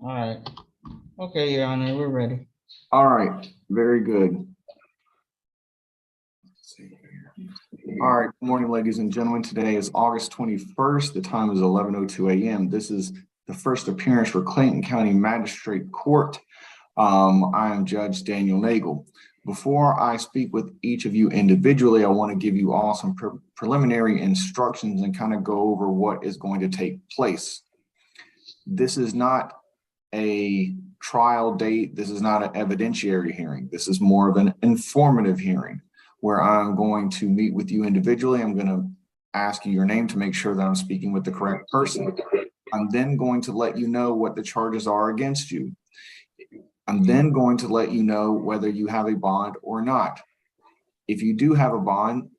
All right. Okay, Your Honor, we're ready. All right, very good. All right, good morning, ladies and gentlemen. Today is August 21st. The time is 11:02 a.m. This is the first appearance for Clayton County Magistrate Court. I am Judge Daniel Nagel. Before I speak with each of you individually, I want to give you all some preliminary instructions and kind of go over what is going to take place. This is not a trial date. This is not an evidentiary hearing. This is more of an informative hearing where I'm going to meet with you individually. I'm going to ask you your name to make sure that I'm speaking with the correct person. I'm then going to let you know what the charges are against you. I'm then going to let you know whether you have a bond or not. If you do have a bond,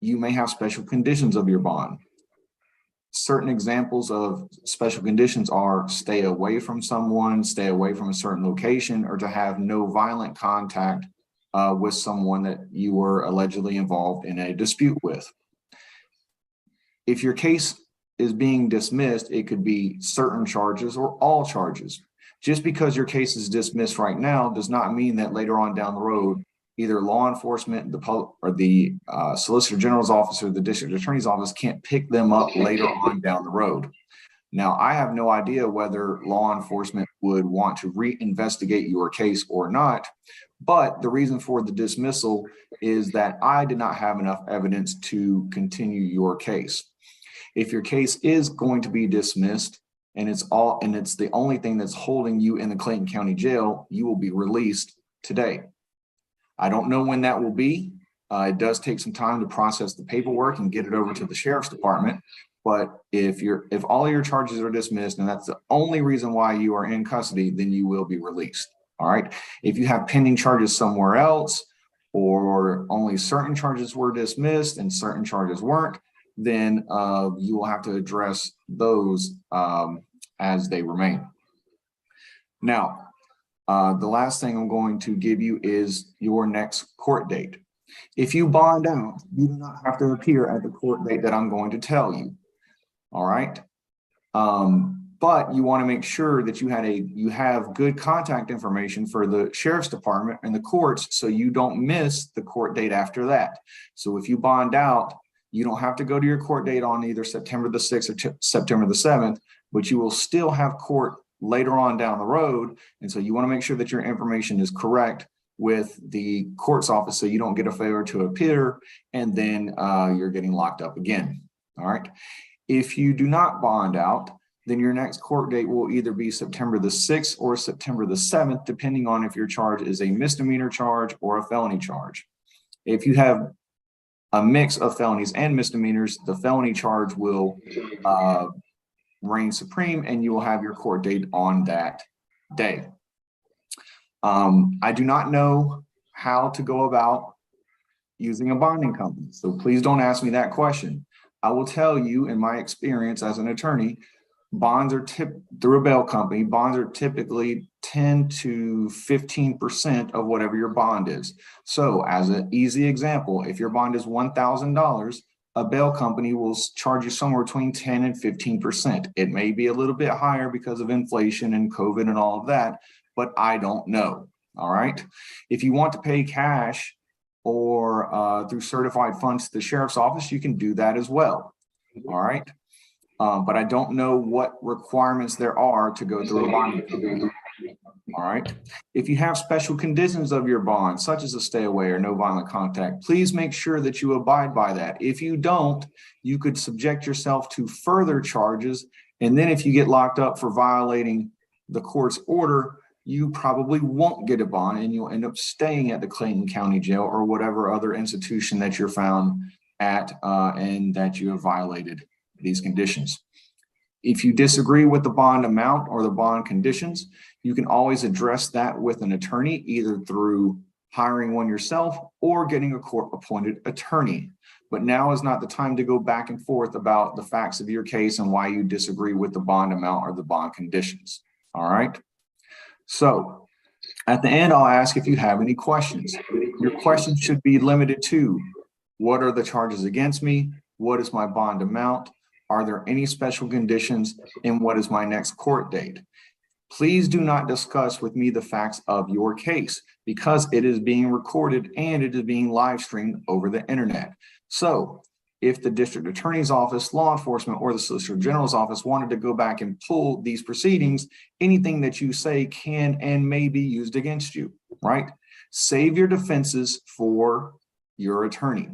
you may have special conditions of your bond. Certain examples of special conditions are stay away from someone, stay away from a certain location, or to have no violent contact with someone that you were allegedly involved in a dispute with. If your case is being dismissed, it could be certain charges or all charges. Just because your case is dismissed right now does not mean that later on down the road, either law enforcement, the Solicitor General's office or the District Attorney's office can't pick them up later on down the road. Now, I have no idea whether law enforcement would want to reinvestigate your case or not, but the reason for the dismissal is that I did not have enough evidence to continue your case. If your case is going to be dismissed and it's the only thing that's holding you in the Clayton County Jail, you will be released today. I don't know when that will be. It does take some time to process the paperwork and get it over to the Sheriff's Department. But if all your charges are dismissed and that's the only reason why you are in custody, then you will be released. All right. If you have pending charges somewhere else, or only certain charges were dismissed and certain charges weren't, then you will have to address those as they remain. Now, the last thing I'm going to give you is your next court date. If you bond out, you do not have to appear at the court date that I'm going to tell you. All right. But you want to make sure that you have good contact information for the Sheriff's Department and the courts so you don't miss the court date after that. So if you bond out, you don't have to go to your court date on either September the 6th or September the 7th, but you will still have court later on down the road. And so you want to make sure that your information is correct with the court's office so you don't get a failure to appear and then you're getting locked up again. All right. If you do not bond out, then your next court date will either be September the 6th or September the 7th, depending on if your charge is a misdemeanor charge or a felony charge. If you have a mix of felonies and misdemeanors, the felony charge will reign supreme and you will have your court date on that day. I do not know how to go about using a bonding company, so please don't ask me that question. I will tell you, in my experience as an attorney, bonds are through a bail company. Bonds are typically 10 to 15% of whatever your bond is. So as an easy example, if your bond is $1,000, a bail company will charge you somewhere between 10 and 15%. It may be a little bit higher because of inflation and COVID and all of that, but I don't know. All right. If you want to pay cash or through certified funds to the Sheriff's office, you can do that as well. All right. But I don't know what requirements there are to go through a bonding company. All right. If you have special conditions of your bond, such as a stay away or no violent contact, please make sure that you abide by that. If you don't, you could subject yourself to further charges. And then if you get locked up for violating the court's order, you probably won't get a bond and you'll end up staying at the Clayton County Jail or whatever other institution that you're found at and that you have violated these conditions. If you disagree with the bond amount or the bond conditions, you can always address that with an attorney, either through hiring one yourself or getting a court-appointed attorney. But now is not the time to go back and forth about the facts of your case and why you disagree with the bond amount or the bond conditions. All right. So at the end, I'll ask if you have any questions. Your questions should be limited to: what are the charges against me? What is my bond amount? Are there any special conditions? And what is my next court date? Please do not discuss with me the facts of your case because it is being recorded and it is being live streamed over the internet. So if the district attorney's office, law enforcement, or the solicitor general's office wanted to go back and pull these proceedings, anything that you say can and may be used against you, right? Save your defenses for your attorney.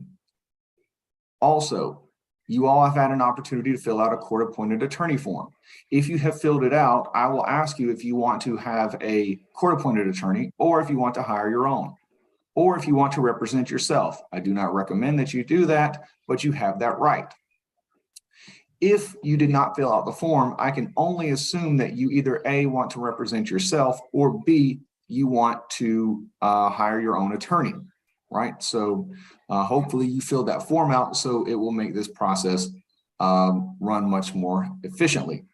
Also, you all have had an opportunity to fill out a court-appointed attorney form. If you have filled it out, I will ask you if you want to have a court-appointed attorney or if you want to hire your own, or if you want to represent yourself. I do not recommend that you do that, but you have that right. If you did not fill out the form, I can only assume that you either A, want to represent yourself, or B, you want to hire your own attorney, right? So hopefully you filled that form out so it will make this process run much more efficiently.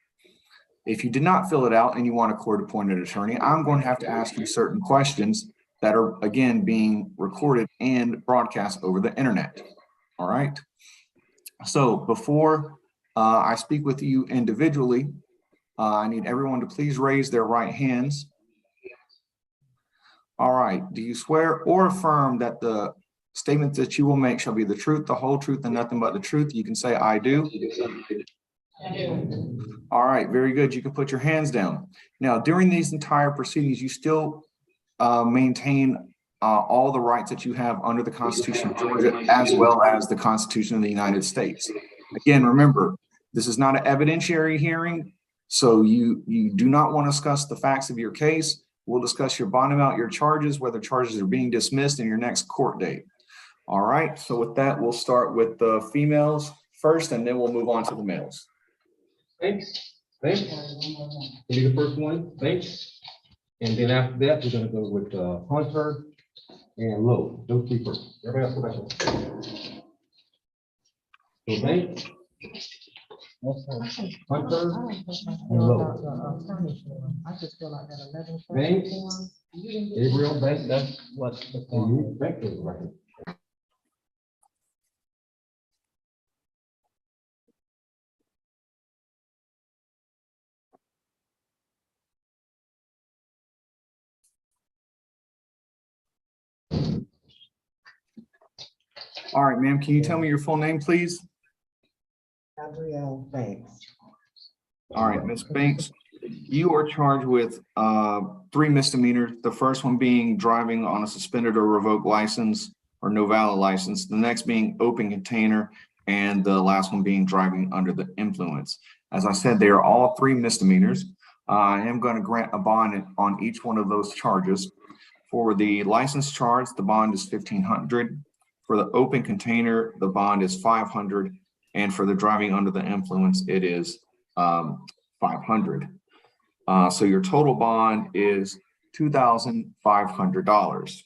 If you did not fill it out and you want a court-appointed attorney, I'm going to have to ask you certain questions that are, again, being recorded and broadcast over the internet, all right? So before I speak with you individually, I need everyone to please raise their right hands. All right, do you swear or affirm that the statements that you will make shall be the truth, the whole truth, and nothing but the truth? You can say, I do. I do. All right, very good. You can put your hands down. Now, during these entire proceedings, you still maintain all the rights that you have under the Constitution of Georgia, as well as the Constitution of the United States. Again, remember, this is not an evidentiary hearing, so you do not want to discuss the facts of your case. We'll discuss your bond amount, your charges, whether charges are being dismissed, and your next court date. All right, so with that, we'll start with the females first, and then we'll move on to the males. Thanks. Thanks. Will be the first one. Thanks. And then after that, we're gonna go with Hunter and Lowe. Those three first. Everybody else go back. So thanks. Hunter and Lowe. I just feel like that 11. Banks. form. Gabriel, Banks, that's what. Banks is right. All right, ma'am, can you tell me your full name, please? Gabrielle Banks. All right, Ms. Banks, you are charged with 3 misdemeanors. The first one being driving on a suspended or revoked license or no valid license. The next being open container, and the last one being driving under the influence. As I said, they are all 3 misdemeanors. I am going to grant a bond on each one of those charges. For the license charge, the bond is $1,500. For the open container, the bond is $500. And for the driving under the influence, it is $500. So your total bond is $2,500.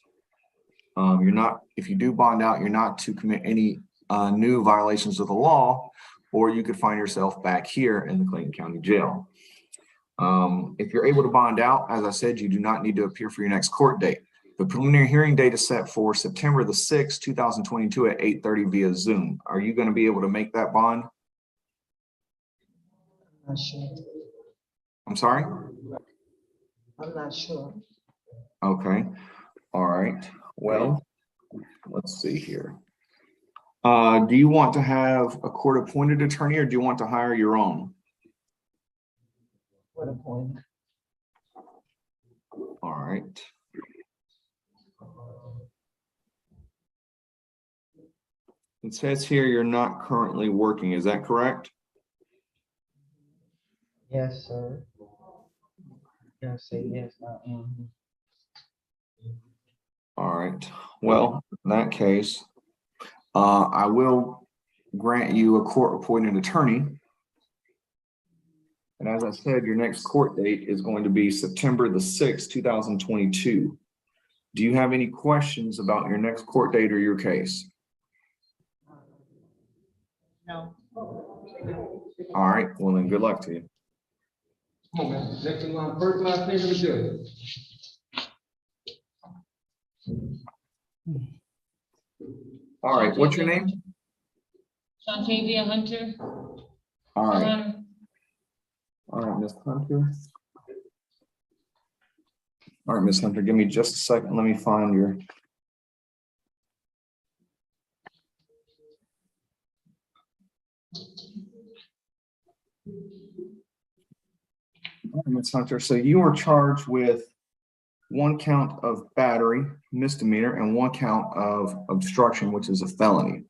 You're not, if you do bond out, you're not to commit any new violations of the law, or you could find yourself back here in the Clayton County Jail. If you're able to bond out, as I said, you do not need to appear for your next court date. The preliminary hearing date is set for September the 6th, 2022 at 8:30 via Zoom. Are you going to be able to make that bond? I'm not sure. I'm sorry? I'm not sure. Okay. All right. Well, let's see here. Do you want to have a court-appointed attorney or do you want to hire your own? What a point. All right. It says here you're not currently working. Is that correct? Yes, sir. Yeah, say yes. All right. Well, in that case, I will grant you a court-appointed attorney. And as I said, your next court date is going to be September the 6th, 2022. Do you have any questions about your next court date or your case? No. All right. Well, then good luck to you. Come on, man. Next in line, first last name of the judge. All right. What's your name? Shantavia Hunter. All right. All right, Ms. Hunter. All right, Ms. Hunter, give me just a second. Let me find your. All right, Ms. Hunter, so you were charged with 1 count of battery misdemeanor and 1 count of obstruction, which is a felony.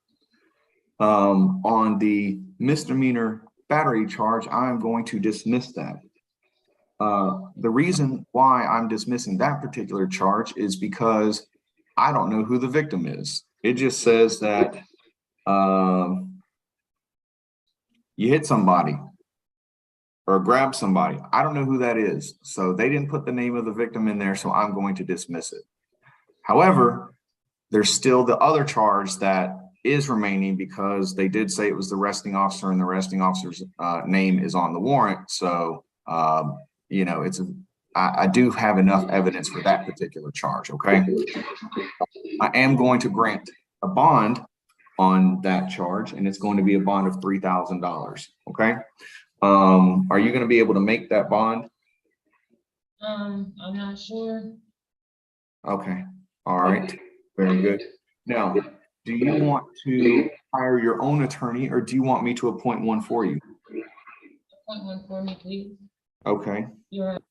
On the misdemeanor battery charge, I'm going to dismiss that. The reason why I'm dismissing that particular charge is because I don't know who the victim is. It just says that you hit somebody or grab somebody. I don't know who that is. So they didn't put the name of the victim in there, so I'm going to dismiss it. However, there's still the other charge that is remaining because they did say it was the arresting officer and the arresting officer's name is on the warrant. So, you know, I do have enough evidence for that particular charge, okay? I am going to grant a bond on that charge, and it's going to be a bond of $3,000, okay? Are you going to be able to make that bond? I'm not sure. Okay, all right, very good. Now, do you want to hire your own attorney or do you want me to appoint one for you? Appoint one for me, please. Okay, You're right.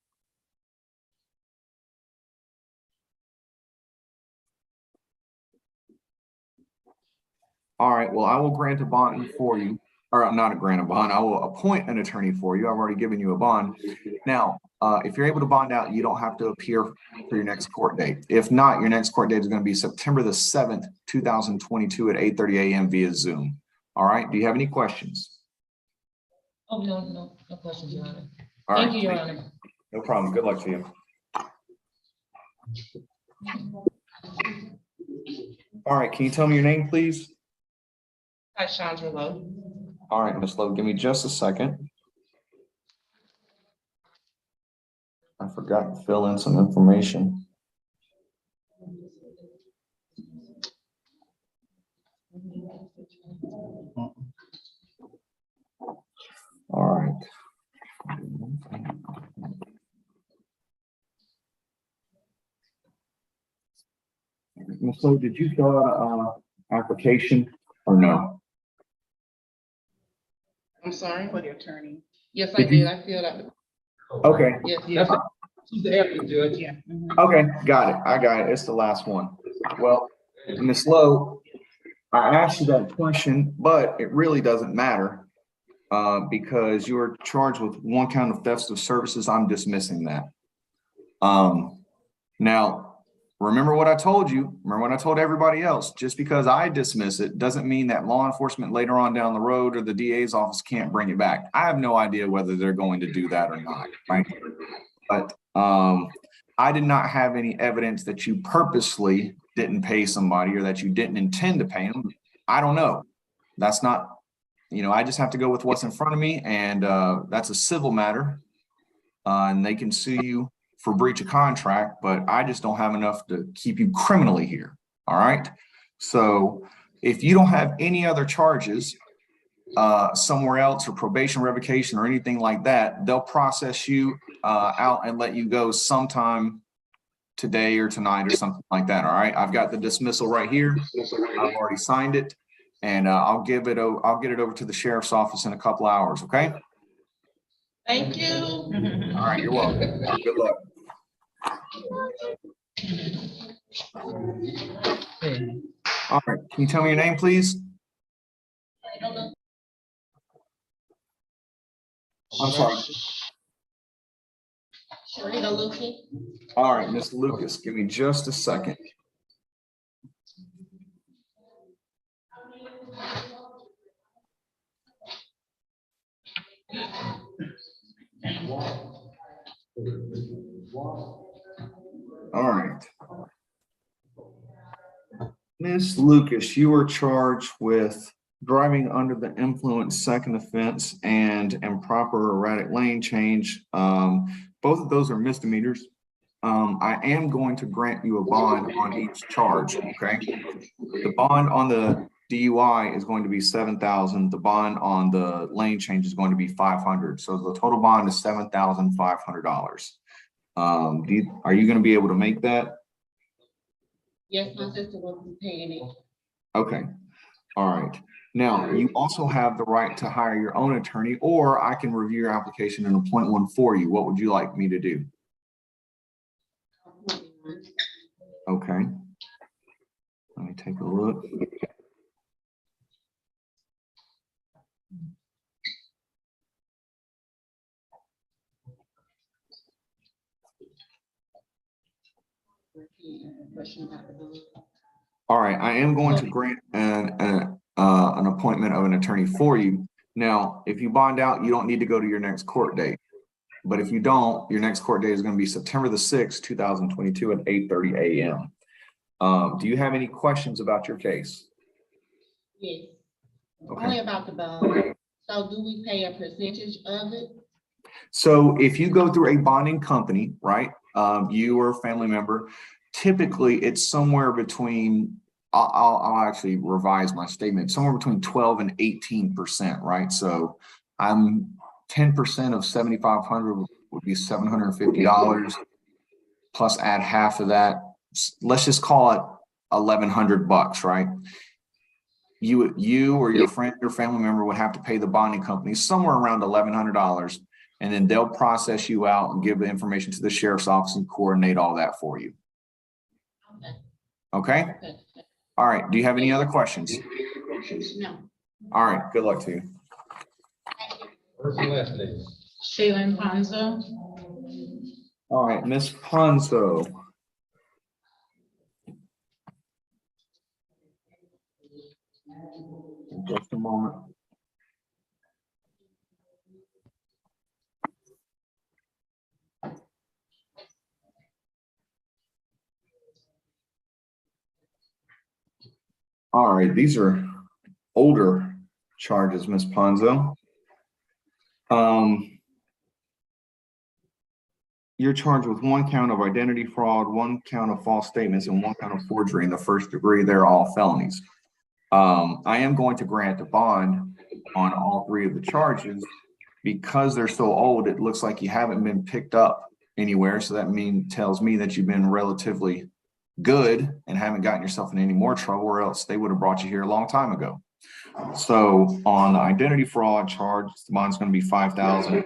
all right, well, I will grant a bond for you, or not grant a bond, I will appoint an attorney for you. I've already given you a bond. Now, if you're able to bond out, you don't have to appear for your next court date. If not, your next court date is going to be September the 7th, 2022 at 8:30 a.m. via Zoom. All right, do you have any questions? Oh, no questions, Your Honor. All Thank right, you, Your Honor. no problem. Good luck to you. All right, can you tell me your name, please? Hi, Chandra Lowe. All right, Ms. Lowe, give me just a second. I forgot to fill in some information. All right. Ms. Lowe, did you fill out an application or no? I'm sorry? For the attorney. Yes, I did. I filled out. Okay, Yes, That's it. She's the acting judge. Yeah. okay, got it. I got it. It's the last one. Well, Ms. Lowe, I asked you that question, but it really doesn't matter because you were charged with 1 count of theft of services. I'm dismissing that. Now, remember what I told you. Remember what I told everybody else. Just because I dismiss it doesn't mean that law enforcement later on down the road or the DA's office can't bring it back. I have no idea whether they're going to do that or not, right? But I did not have any evidence that you purposely didn't pay somebody or that you didn't intend to pay them. I don't know. That's not, you know, I just have to go with what's in front of me, and that's a civil matter. And they can sue you for breach of contract, but I just don't have enough to keep you criminally here. All right. So if you don't have any other charges somewhere else or probation revocation or anything like that, they'll process you out and let you go sometime today or tonight or something like that. All right. I've got the dismissal right here. I've already signed it, and I'll get it over to the sheriff's office in a couple hours. Okay. thank you. All right. You're welcome. Good luck. All right. Can you tell me your name, please? I'm sorry. Sharita Lucy. All right, Miss Lucas, give me just a second. All right. Miss Lucas, you were charged with driving under the influence, second offense, and improper erratic lane change. Both of those are misdemeanors. I am going to grant you a bond on each charge, okay? The bond on the DUI is going to be $7,000. The bond on the lane change is going to be $500. So the total bond is $7,500. Are you gonna be able to make that? Yes, my sister will be paying it. Okay, all right. Now, you also have the right to hire your own attorney, or I can review your application and appoint one for you. What would you like me to do? Okay. Let me take a look. All right, I am going to grant an appointment of an attorney for you. Now, if you bond out, you don't need to go to your next court date. But if you don't, your next court date is going to be September the 6th, 2022 at 8:30 a.m. Do you have any questions about your case? Yes, Okay. only about the bond. So do we pay a percentage of it? So if you go through a bonding company, right, you or a family member, typically it's somewhere between, I'll actually revise my statement, somewhere between 12 and 18%, right? So I'm 10% of 7,500 would be $750 plus add half of that. Let's just call it 1,100 bucks, right? You or your friend or family member would have to pay the bonding company somewhere around $1,100, and then they'll process you out and give the information to the sheriff's office and coordinate all that for you. Okay? Okay. All right. Do you have any other questions? No. All right. Good luck to you. First and last name. Shaylin Ponzo. All right, Miss Ponzo. Just a moment. All right, these are older charges, Miss Ponzo. You're charged with one count of identity fraud, one count of false statements, and one count of forgery in the first degree. They're all felonies. I am going to grant a bond on all three of the charges. Because they're so old, it looks like you haven't been picked up anywhere. So that tells me that you've been relatively good and haven't gotten yourself in any more trouble, or else they would have brought you here a long time ago. So on the identity fraud charge, the bond's going to be $5,000.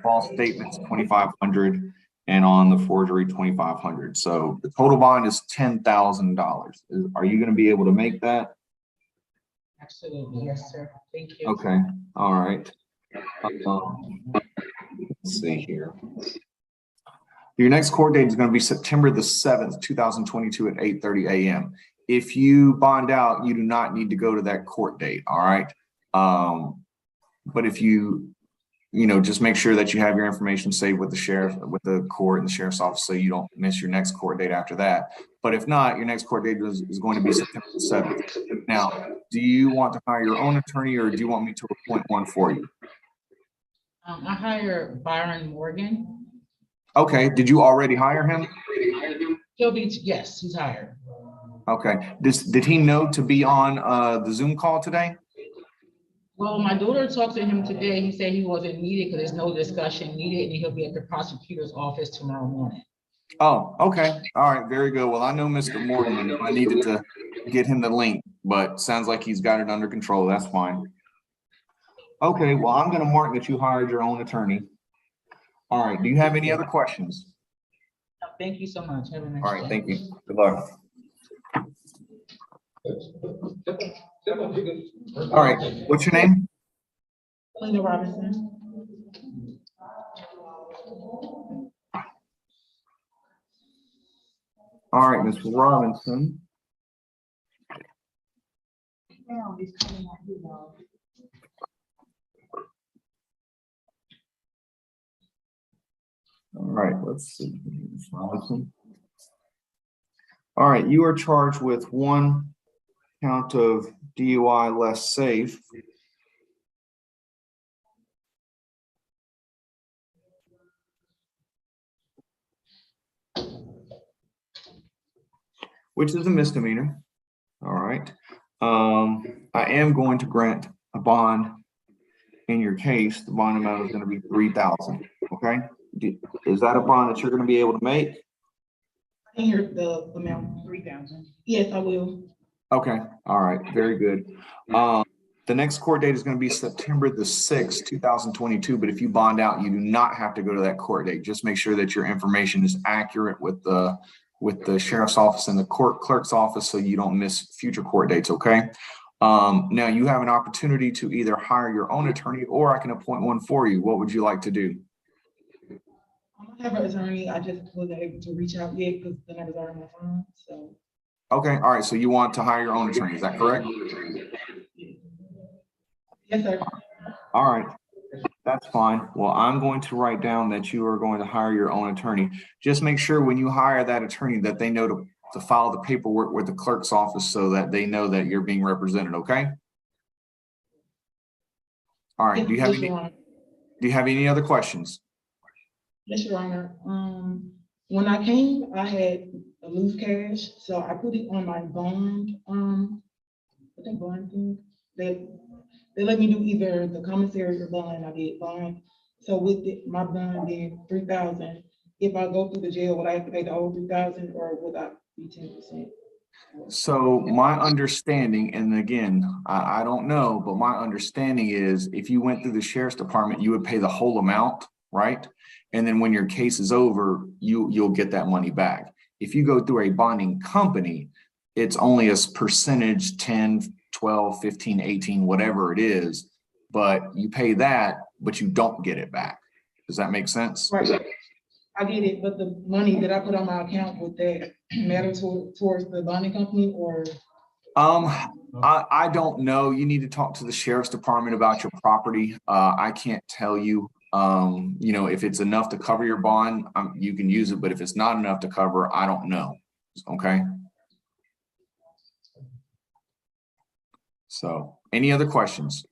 False statements, $2,500, and on the forgery, $2,500. So the total bond is $10,000. Are you going to be able to make that? Absolutely, yes, sir. Thank you. Okay. All right. Let's see here. Your next court date is going to be September the 7th, 2022 at 8:30 a.m. If you bond out, you do not need to go to that court date. All right. But if you just make sure that you have your information saved with the sheriff, with the court and the sheriff's office, so you don't miss your next court date after that. But if not, your next court date is going to be September the 7th. Now, do you want to hire your own attorney, or do you want me to appoint one for you? I hired Byron Morgan. Okay. Did you already hire him? Yes, he's hired. Okay. Did he know to be on the Zoom call today? Well, my daughter talked to him today. He said he wasn't needed because there's no discussion needed, and he'll be at the prosecutor's office tomorrow morning. Oh, okay. All right. Very good. Well, I know Mr. Morgan. I needed to get him the link, but sounds like he's got it under control. That's fine. Okay. Well, I'm going to mark that you hired your own attorney. All right. Do you have any other questions? Thank you so much. Have a nice All right. day. Thank you. Good luck. All right. What's your name? Linda Robinson. All right, Ms. Robinson. All right, let's see. Ms. Robinson. All right, you are charged with one count of DUI less safe. Which is a misdemeanor. All right. I am going to grant a bond in your case. The bond amount is going to be $3,000. Okay. Is that a bond that you're gonna be able to make? I didn't hear the amount. 3,000. Yes, I will. Okay, all right, very good. The next court date is gonna be September the 6th, 2022, but if you bond out, you do not have to go to that court date. Just make sure that your information is accurate with the sheriff's office and the court clerk's office so you don't miss future court dates, okay? Now you have an opportunity to either hire your own attorney or I can appoint one for you. What would you like to do? I have an attorney. I just wasn't able to reach out yet because the numbers are on my phone, so. Okay, all right, so you want to hire your own attorney, is that correct? Yes, sir. All right, that's fine. Well, I'm going to write down that you are going to hire your own attorney. Just make sure when you hire that attorney that they know to file the paperwork with the clerk's office so that they know that you're being represented, okay? All right, do you have Yes, Your any, Honor. do you have any other questions? Yes, Your Honor. When I came, I had a loose cash, so I put it on my bond, I think bond thing. They let me do either the commissary or bond. I did bond. So with my bond being 3,000, if I go through the jail, would I have to pay the whole 3,000 or would I be 10%? So my understanding, and again, I don't know, but my understanding is if you went through the sheriff's department, you would pay the whole amount, right? And then when your case is over, you'll get that money back. If you go through a bonding company, it's only a percentage, 10, 12, 15, 18, whatever it is, but you pay that, but you don't get it back. Does that make sense? Right. I get it, but the money that I put on my account, would that matter towards the bonding company or? I don't know. You need to talk to the sheriff's department about your property. I can't tell you. You know, if it's enough to cover your bond, you can use it, but if it's not enough to cover, I don't know. Okay. So, any other questions?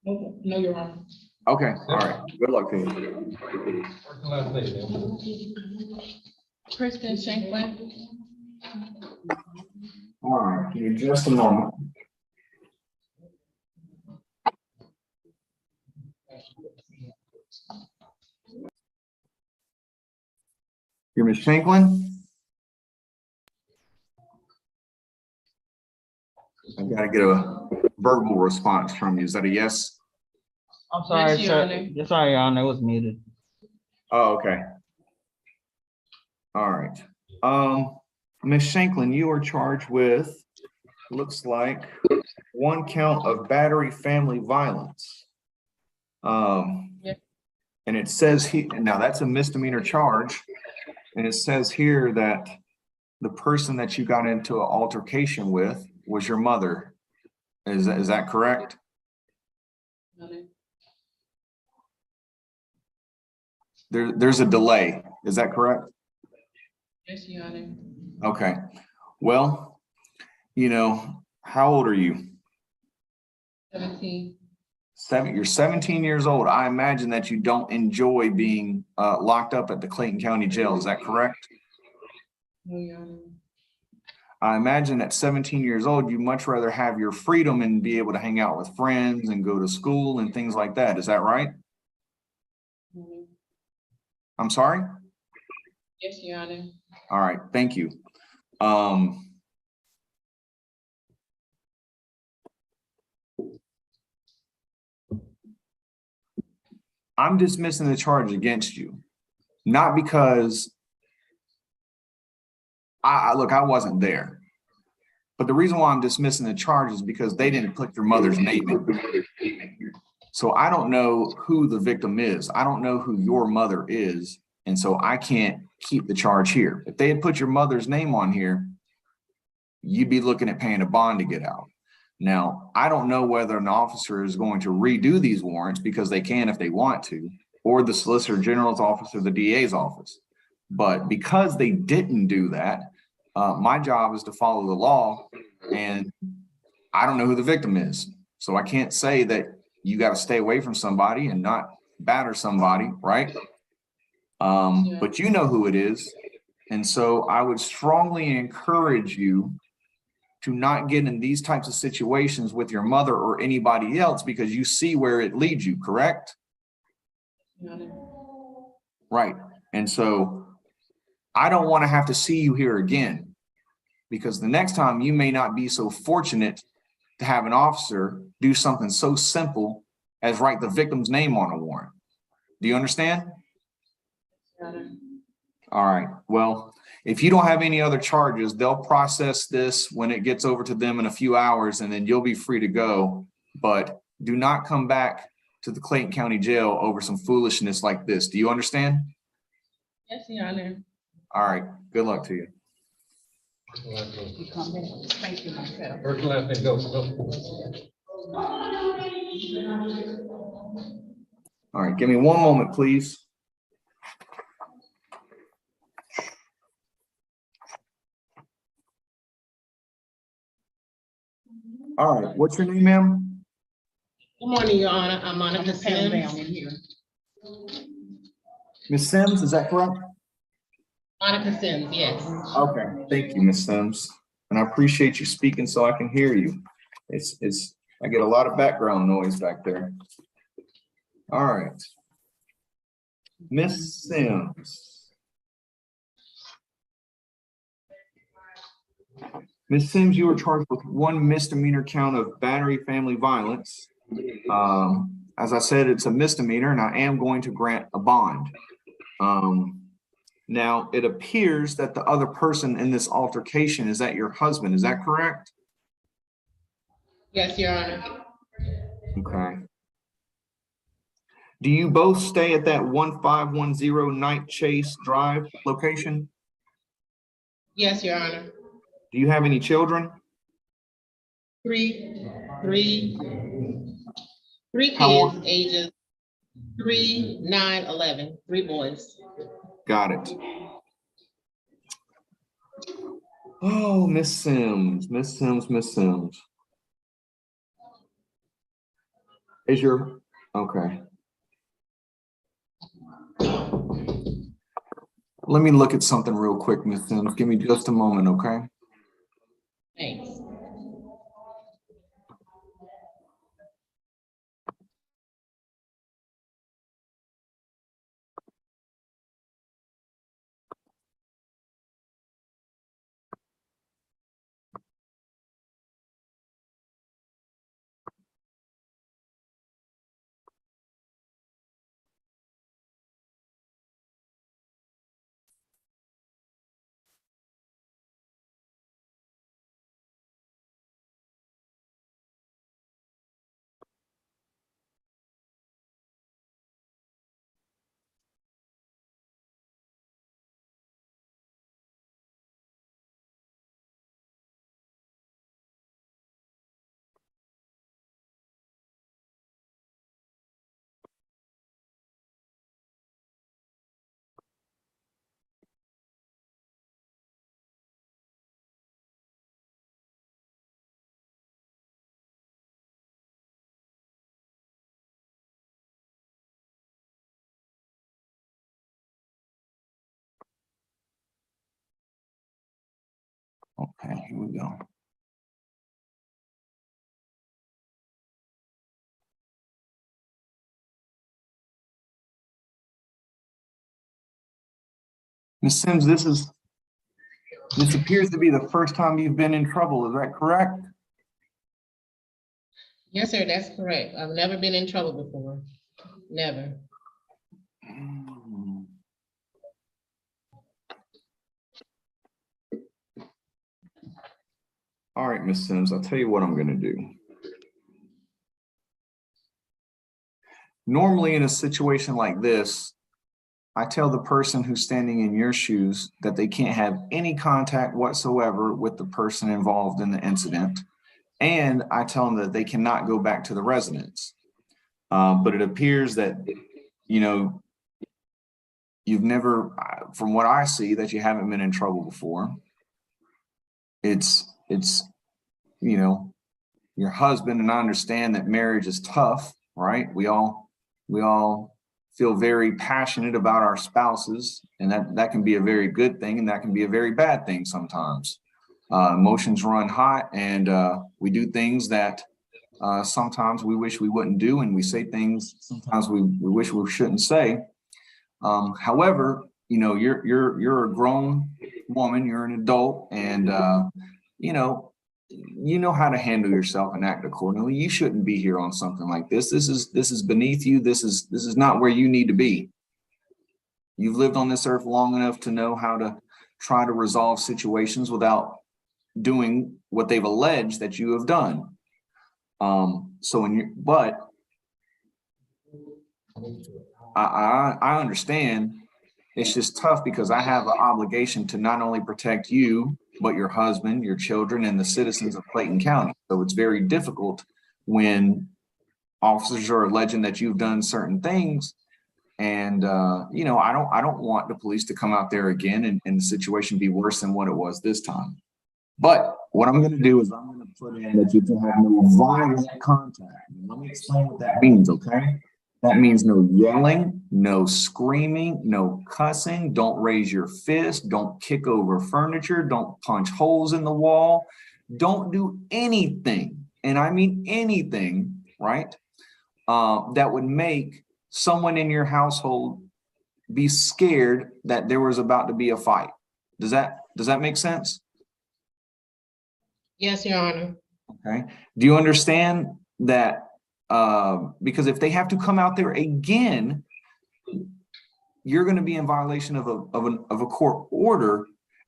No, Your Honor. Okay, all right. Good luck to you. First and last name, ma'am. Kristen Shanklin. All right, give me just a moment. You're Ms. Shanklin? I've got to get a verbal response from you. Is that a yes? I'm sorry, Yes, Your sir. Honor. Yes, sorry, Your Honor, it was muted. Oh, okay. All right. Ms. Shanklin, you are charged with, looks like, 1 count of battery family violence. Yes. And it says now that's a misdemeanor charge. And it says here that the person that you got into an altercation with was your mother. Is that correct? There's a delay. Is that correct? Yes, Your Honor. Okay. Well, you know, how old are you? 17. You're 17 years old. I imagine that you don't enjoy being locked up at the Clayton County Jail. Is that correct? No, Your Honor. I imagine at 17 years old, you'd much rather have your freedom and be able to hang out with friends and go to school and things like that. Is that right? Mhm. I'm sorry? Yes, Your Honor. All right, thank you. I'm dismissing the charge against you, not because look, I wasn't there, but the reason why I'm dismissing the charge is because they didn't put your mother's name in. So I don't know who the victim is. I don't know who your mother is. And so I can't keep the charge here. If they had put your mother's name on here, you'd be looking at paying a bond to get out. Now, I don't know whether an officer is going to redo these warrants because they can if they want to, or the Solicitor General's office or the DA's office. But because they didn't do that, my job is to follow the law, and I don't know who the victim is. So I can't say that you got to stay away from somebody and not batter somebody, right? But you know who it is. And so I would strongly encourage you to not get in these types of situations with your mother or anybody else because you see where it leads you, correct? Your Honor. Right. And so I don't want to have to see you here again, because the next time you may not be so fortunate to have an officer do something so simple as write the victim's name on a warrant. Do you understand? All right. Well, if you don't have any other charges, they'll process this when it gets over to them in a few hours, and then you'll be free to go. But do not come back to the Clayton County Jail over some foolishness like this. Do you understand? Yes, Your Honor. All right. Good luck to you. You come back. Thank you, myself. First and last name, go. All right. Give me one moment, please. All right. What's your name, ma'am? Good morning, Your Honor. I'm I'm Monica just pound down Sims. in here. Miss Sims, is that correct? Monica Sims, yes. Okay. Thank you, Miss Sims. And I appreciate you speaking so I can hear you. I get a lot of background noise back there. All right. Miss Sims. Miss Sims, you were charged with one misdemeanor count of battery family violence. As I said, it's a misdemeanor, and I am going to grant a bond. Now, it appears that the other person in this altercation is that your husband. Is that correct? Yes, Your Honor. Okay. Do you both stay at that 1510 Night Chase Drive location? Yes, Your Honor. Do you have any children? Three How old? kids, ages 3, 9, 11, 3 boys. Got it. Oh, Miss Sims, Miss Sims, Miss Sims. Is your, okay. Let me look at something real quick, Miss Sims. Give me just a moment, okay? Thanks. Okay, here we go. Miss Sims, this appears to be the first time you've been in trouble. Is that correct? Yes, sir, that's correct. I've never been in trouble before. Never. All right, Miss Sims, I'll tell you what I'm going to do. Normally in a situation like this, I tell the person who's standing in your shoes that they can't have any contact whatsoever with the person involved in the incident. And I tell them that they cannot go back to the residence. But it appears that, you know, you've never, from what I see, that you haven't been in trouble before. It's, you know, your husband, and I understand that marriage is tough, right? We all feel very passionate about our spouses, and that can be a very good thing, and that can be a very bad thing sometimes. Emotions run hot, and we do things that sometimes we wish we wouldn't do, and we say things sometimes we wish we shouldn't say. However, you know, you're a grown woman, you're an adult, and you know how to handle yourself and act accordingly. You shouldn't be here on something like this. This is beneath you. This is not where you need to be. You've lived on this earth long enough to know how to try to resolve situations without doing what they've alleged that you have done. But I understand it's just tough because I have an obligation to not only protect you, but your husband, your children, and the citizens of Clayton County. So it's very difficult when officers are alleging that you've done certain things. And you know, I don't want the police to come out there again and the situation be worse than what it was this time. But what I'm going to do is I'm going to put in that you can have no violent contact. Let me explain what that means, okay? That means no yelling, no screaming, no cussing. Don't raise your fist. Don't kick over furniture. Don't punch holes in the wall. Don't do anything, and I mean anything, right? That would make someone in your household be scared that there was about to be a fight. Does that make sense? Yes, Your Honor. Okay. Do you understand that? Because if they have to come out there again, you're going to be in violation of a court order,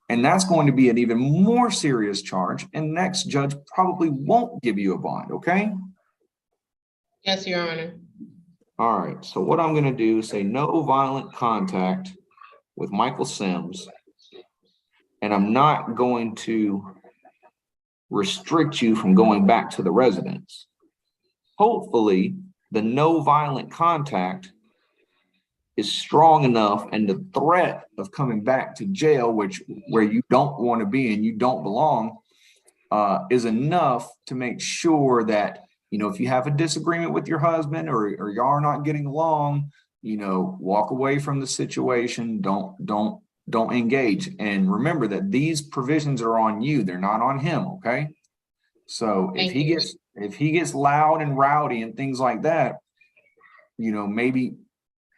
and that's going to be an even more serious charge. And next judge probably won't give you a bond. Okay. Yes, Your Honor. All right. So what I'm going to do is say no violent contact with Michael Sims, and I'm not going to restrict you from going back to the residence. Hopefully, the no violent contact is strong enough, and the threat of coming back to jail, where you don't want to be and you don't belong, is enough to make sure that, you know, if you have a disagreement with your husband or y'all are not getting along, you know, walk away from the situation. Don't engage. And remember that these provisions are on you. They're not on him. Okay. So if he gets loud and rowdy and things like that, you know, maybe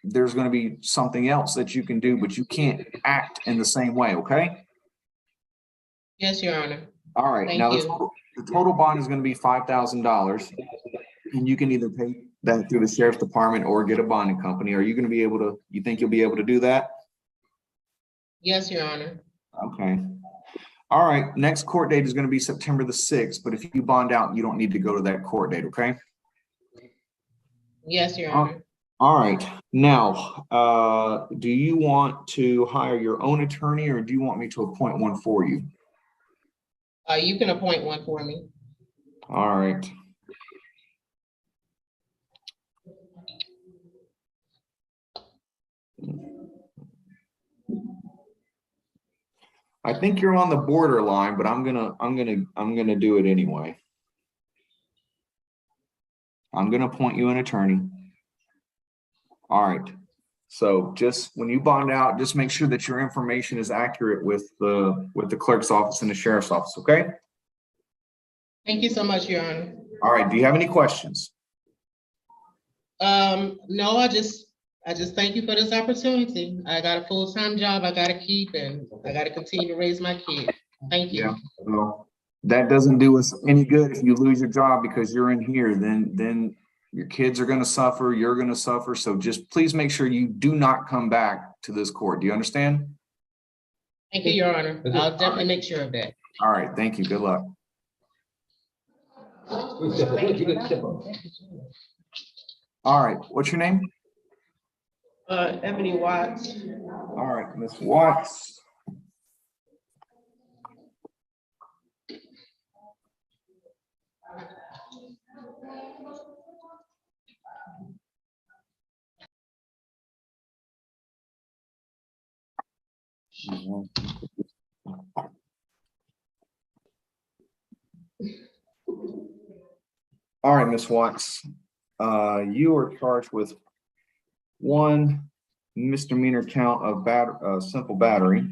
there's going to be something else that you can do, but you can't act in the same way. Okay. Yes, Your Honor. All right. Thank Now you. the total bond is going to be $5,000, and you can either pay that through the sheriff's department or get a bonding company. Are you going to be able to? You think you'll be able to do that? Yes, Your Honor. Okay. All right. Next court date is going to be September the 6th, but if you bond out, you don't need to go to that court date. Okay. Yes, Your Honor. All right. Now, do you want to hire your own attorney, or do you want me to appoint one for you? You can appoint one for me. All right. I think you're on the borderline, but I'm gonna do it anyway. I'm gonna appoint you an attorney. All right. So just when you bond out, just make sure that your information is accurate with the clerk's office and the sheriff's office. Okay. Thank you so much, Your Honor. All right. Do you have any questions? No, I just thank you for this opportunity. I got a full-time job I gotta keep, and I gotta continue to raise my kid. Thank you. Yeah. Well, that doesn't do us any good if you lose your job because you're in here. Then your kids are going to suffer. You're going to suffer. So just please make sure you do not come back to this court. Do you understand? Thank you, Your Honor. I'll definitely make sure of that. All right. Thank you. Good luck. All right. What's your name? Ebony Watts. All right, Miss Watts. All right, Miss Watts. You are charged with one misdemeanor count of simple battery.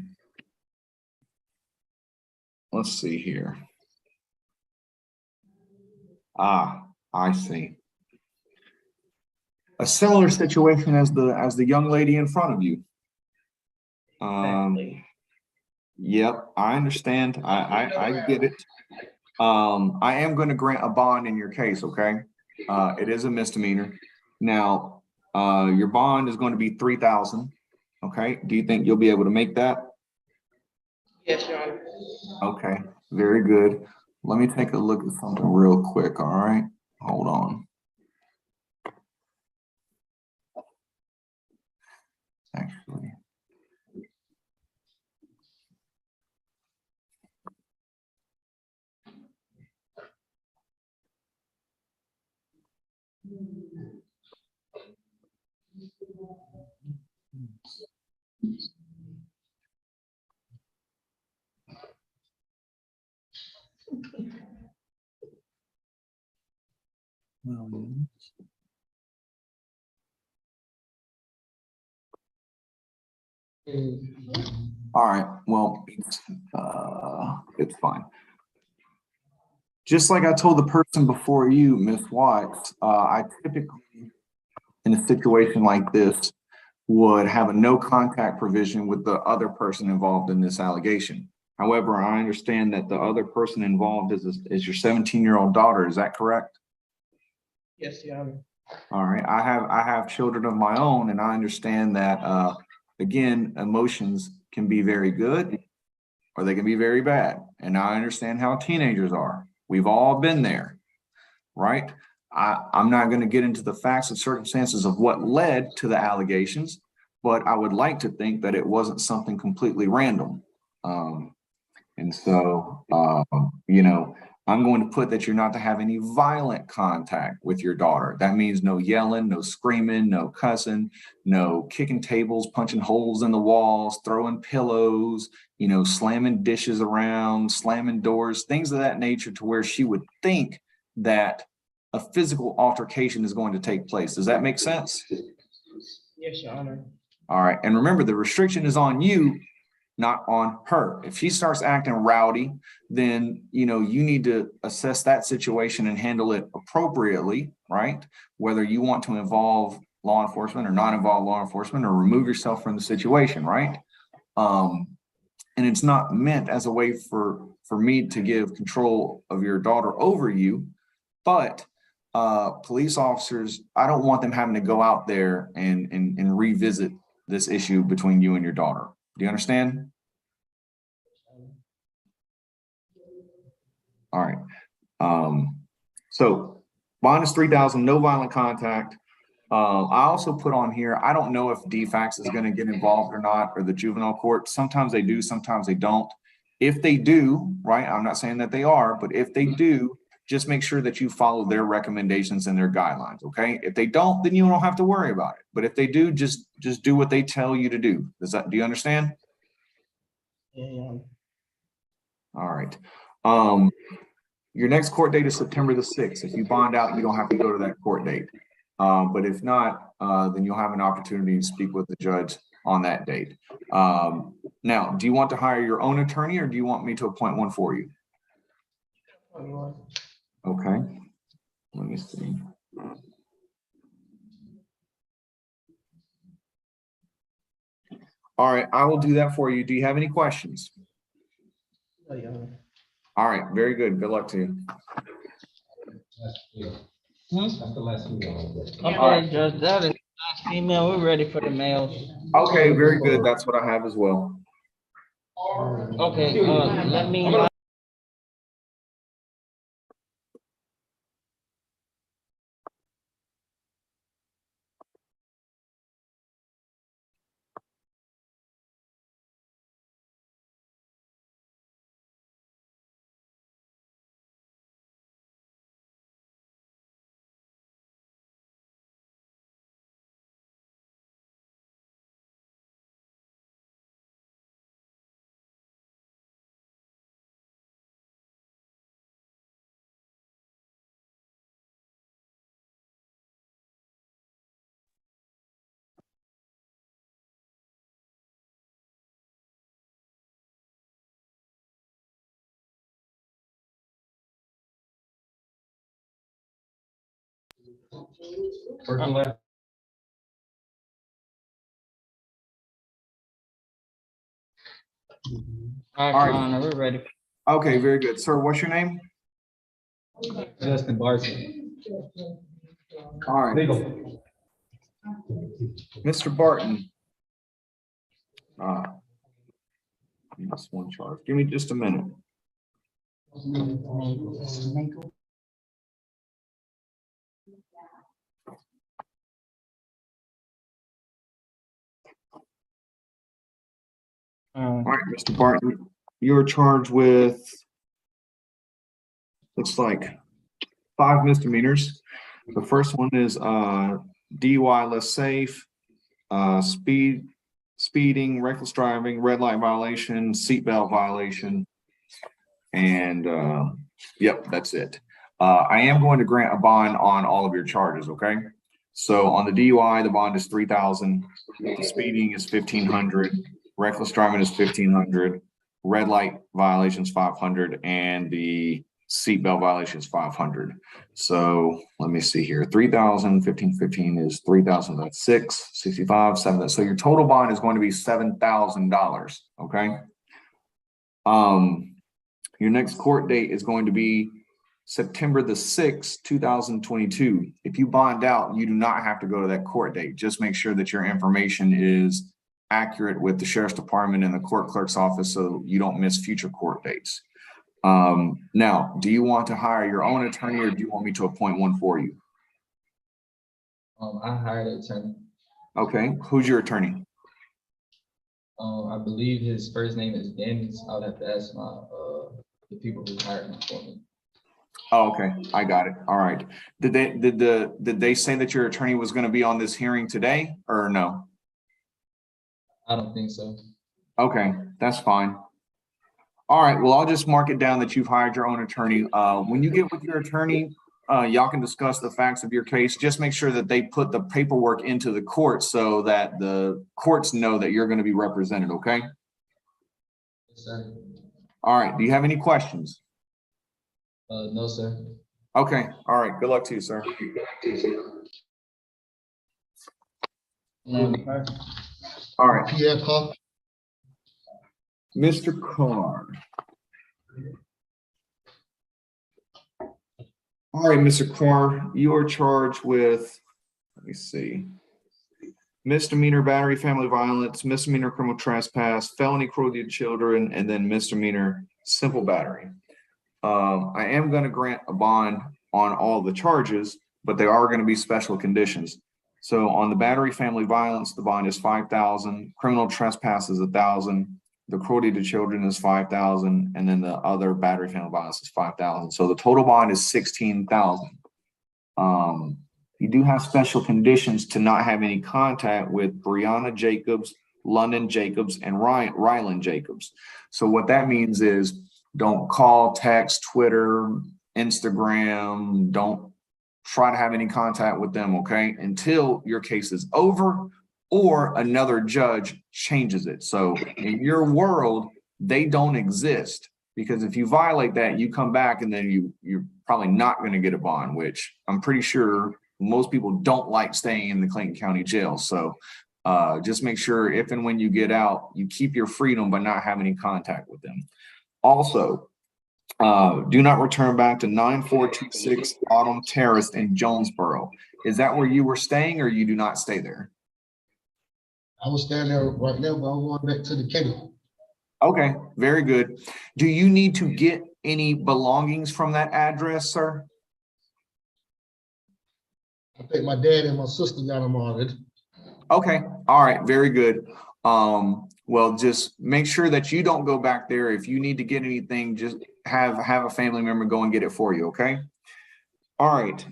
Let's see here. I see. a similar situation as the young lady in front of you. Yep, I understand. I get it. I am going to grant a bond in your case, okay? It is a misdemeanor. Now, your bond is going to be 3,000. Okay, do you think you'll be able to make that? Yes, Your Honor. Okay, very good. Let me take a look at something real quick, all right? Hold on. Actually. All right, well, it's fine. Just like I told the person before you, Ms. Watts, I typically, in a situation like this, would have a no contact provision with the other person involved in this allegation. However, I understand that the other person involved is your 17-year-old daughter. Is that correct? Yes, Your Honor. All right, I have children of my own, and I understand that again, emotions can be very good or they can be very bad. And I understand how teenagers are. We've all been there, right? I'm not going to get into the facts and circumstances of what led to the allegations, but I would like to think that it wasn't something completely random. And so, you know, I'm going to put that you're not to have any violent contact with your daughter. That means no yelling, no screaming, no cussing, no kicking tables, punching holes in the walls, throwing pillows, you know, slamming dishes around, slamming doors, things of that nature, to where she would think that a physical altercation is going to take place. Does that make sense? Yes, Your Honor. All right. And remember, the restriction is on you, not on her. If she starts acting rowdy, then, you know, you need to assess that situation and handle it appropriately, right? Whether you want to involve law enforcement or not involve law enforcement, or remove yourself from the situation, right? And it's not meant as a way for me to give control of your daughter over you, but police officers, I don't want them having to go out there and revisit this issue between you and your daughter. Do you understand? All right. So bond is 3,000, no violent contact. I also put on here, I don't know if DFAX is going to get involved or not, or the juvenile court. Sometimes they do, sometimes they don't. If they do, right, I'm not saying that they are, but if they do, just make sure that you follow their recommendations and their guidelines, okay? If they don't, then you don't have to worry about it. But if they do, just do what they tell you to do. Do you understand? Yeah, Your Honor. All right. Your next court date is September the 6th. If you bond out, you don't have to go to that court date. But if not, then you'll have an opportunity to speak with the judge on that date. Now, do you want to hire your own attorney, or do you want me to appoint one for you? Okay, let me see. All right, I will do that for you. Do you have any questions? No, Your Honor. All right, very good. Good luck to you. That's the last email. All right, Judge, that is last email. We're ready for the mails. Okay, very good. That's what I have as well. Okay, let me. First and last. All All right, right. Your Honor, we're ready. Okay, very good. Sir, what's your name? Justin Barton. All right, Legal. Mr. Barton. That's one charge. Give me just a minute. All right, Mr. Barton, you're charged with, looks like 5 misdemeanors. The first one is DUI less safe, speeding, reckless driving, red light violation, seatbelt violation. And yep, that's it. I am going to grant a bond on all of your charges, okay? So on the DUI, the bond is 3,000, the speeding is 1,500, reckless driving is 1,500, red light violation is 500, and the seatbelt violation is 500. So let me see here. 3,000, 15 is 3,000, that's 6, 65, 7. So your total bond is going to be $7,000, okay? Your next court date is going to be September the 6th, 2022. If you bond out, you do not have to go to that court date. Just make sure that your information is accurate with the sheriff's department and the court clerk's office so you don't miss future court dates. Now, do you want to hire your own attorney or do you want me to appoint one for you? I hired an attorney. Okay, who's your attorney? I believe his first name is Dennis. I would have to ask the people who hired him for me. Oh, okay, I got it. All right. Did they say that your attorney was going to be on this hearing today or no? I don't think so. Okay, that's fine. All right, well, I'll just mark it down that you've hired your own attorney. When you get with your attorney, y'all can discuss the facts of your case. Just make sure that they put the paperwork into the court so that the courts know that you're going to be represented, okay? Yes, sir. All right, do you have any questions? No, sir. Okay, all right, good luck to you, sir. All right, Pierre Carr. Mr. Carr. All right, Mr. Carr, you are charged with, let me see, misdemeanor battery, family violence, misdemeanor criminal trespass, felony cruelty to children, and then misdemeanor simple battery. I am going to grant a bond on all the charges, but there are going to be special conditions. So on the battery, family violence, the bond is 5,000, criminal trespass is 1,000, the cruelty to children is 5,000, and then the other battery, family violence is 5,000. So the total bond is 16,000. You do have special conditions to not have any contact with Brianna Jacobs, London Jacobs, and Ryland Jacobs. So what that means is don't call, text, Twitter, Instagram, don't try to have any contact with them, okay, until your case is over or another judge changes it. So in your world, they don't exist, because if you violate that, you come back and then you're probably not going to get a bond, which I'm pretty sure most people don't like staying in the Clayton County Jail. So just make sure if and when you get out, you keep your freedom by not having any contact with them. Also, do not return back to 9426 Autumn Terrace in Jonesboro. Is that where you were staying or you do not stay there? I was standing there right now, but I'm going back to the cable. Okay, very good. Do you need to get any belongings from that address, sir? I think my dad and my sister got them already. Okay, all right, very good. Well, just make sure that you don't go back there. If you need to get anything, just have a family member go and get it for you, okay? All right.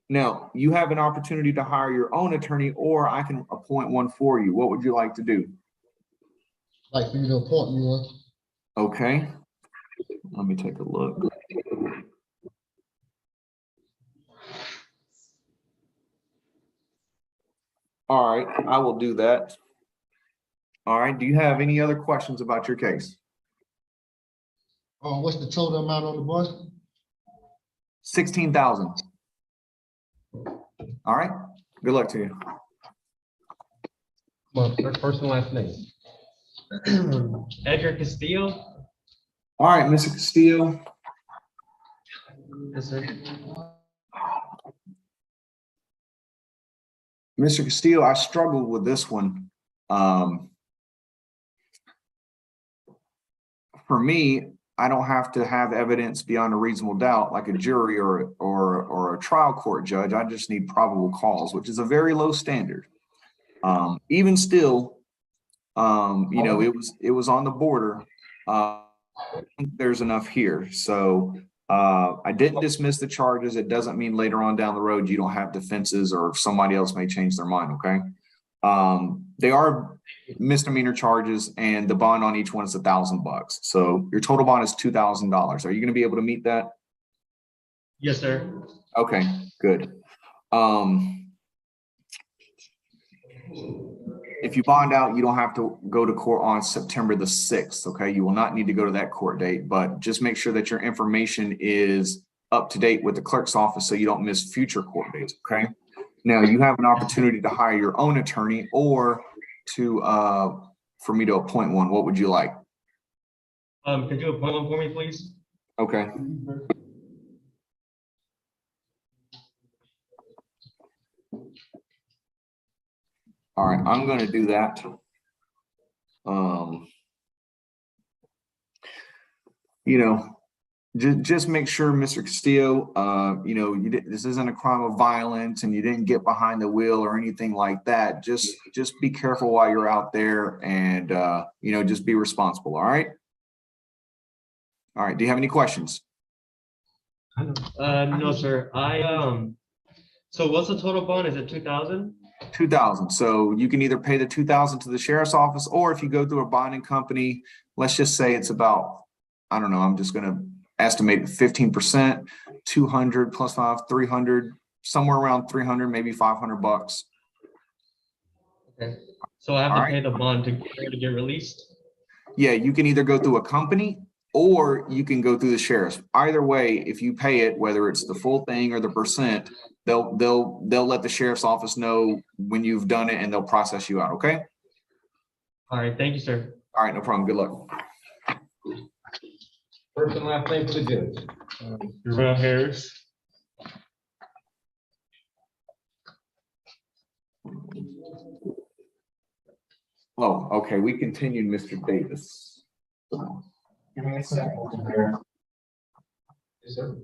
Now you have an opportunity to hire your own attorney, or I can appoint one for you. What would you like to do? Like for you to appoint me one. Okay. Let me take a look. All right, I will do that. All right, do you have any other questions about your case? What's the total amount on the bus? 16,000. All right, good luck to you. First and last name. Edgar Castillo. All right, Mr. Castillo. Yes, sir. Mr. Castillo, I struggled with this one. For me, I don't have to have evidence beyond a reasonable doubt, like a jury or a trial court judge. I just need probable cause, which is a very low standard. Even still, you know, it was on the border. I think there's enough here. So I didn't dismiss the charges. It doesn't mean later on down the road you don't have defenses or somebody else may change their mind. Okay. They are misdemeanor charges, and the bond on each one is $1,000. So your total bond is $2,000. Are you going to be able to meet that? Yes, sir. Okay, good. If you bond out, you don't have to go to court on September the 6th. Okay, you will not need to go to that court date, but just make sure that your information is up to date with the clerk's office so you don't miss future court dates. Okay. Now you have an opportunity to hire your own attorney or to for me to appoint one. What would you like? Could you appoint one for me, please? Okay. All right, I'm going to do that. You know, just make sure, Mr. Castillo, you know, this isn't a crime of violence and you didn't get behind the wheel or anything like that. Just be careful while you're out there and, you know, just be responsible. All right. All right. Do you have any questions? No, sir. So what's the total bond? Is it 2,000? 2,000. So you can either pay the 2,000 to the sheriff's office, or if you go through a bonding company, let's just say it's about, I don't know, I'm just going to estimate 15%, 200 plus 5, 300, somewhere around 300, maybe $500. Okay. So I have All to right. pay the bond to get released? Yeah, you can either go through a company or you can go through the sheriff's. Either way, if you pay it, whether it's the full thing or the percent, they'll let the sheriff's office know when you've done it and they'll process you out. Okay. All right. Thank you, sir. All right. No problem. Good luck. First and last name for the judge. Terrell Harris. Oh, okay. We continued Mr. Davis. Give me a second here. Yes, sir.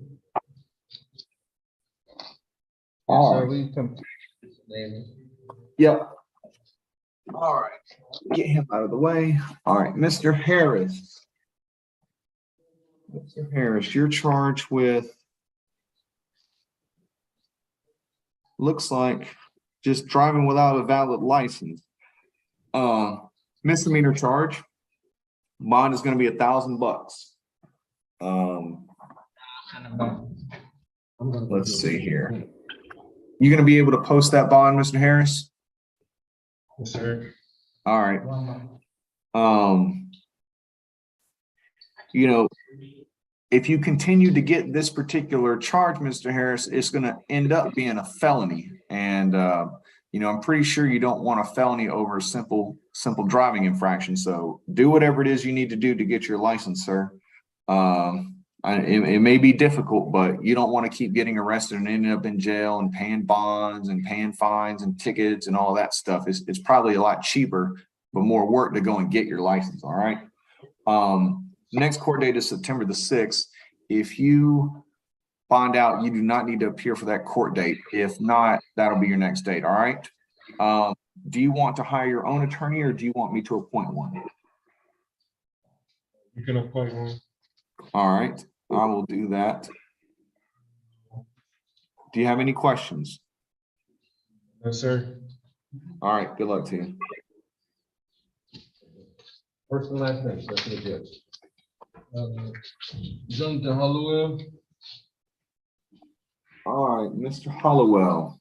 All So right. we completed this name. Yep. All right. Get him out of the way. All right, Mr. Harris. Mr. Harris, you're charged with, looks like, just driving without a valid license. Misdemeanor charge. Bond is going to be $1,000. Let's see here. You going to be able to post that bond, Mr. Harris? Yes, sir. All right. You know, if you continue to get this particular charge, Mr. Harris, it's going to end up being a felony. And, you know, I'm pretty sure you don't want a felony over a simple driving infraction. So do whatever it is you need to do to get your license, sir. It may be difficult, but you don't want to keep getting arrested and ending up in jail and paying bonds and paying fines and tickets and all that stuff. It's probably a lot cheaper, but more work to go and get your license. All right. Next court date is September the 6th. If you bond out, you do not need to appear for that court date. If not, that'll be your next date. All right. Do you want to hire your own attorney or do you want me to appoint one? You can appoint one. All right, I will do that. Do you have any questions? No, sir. All right, good luck to you. First and last name, sir, for the judge. Jonathan Hollowell. All right, Mr. Hollowell.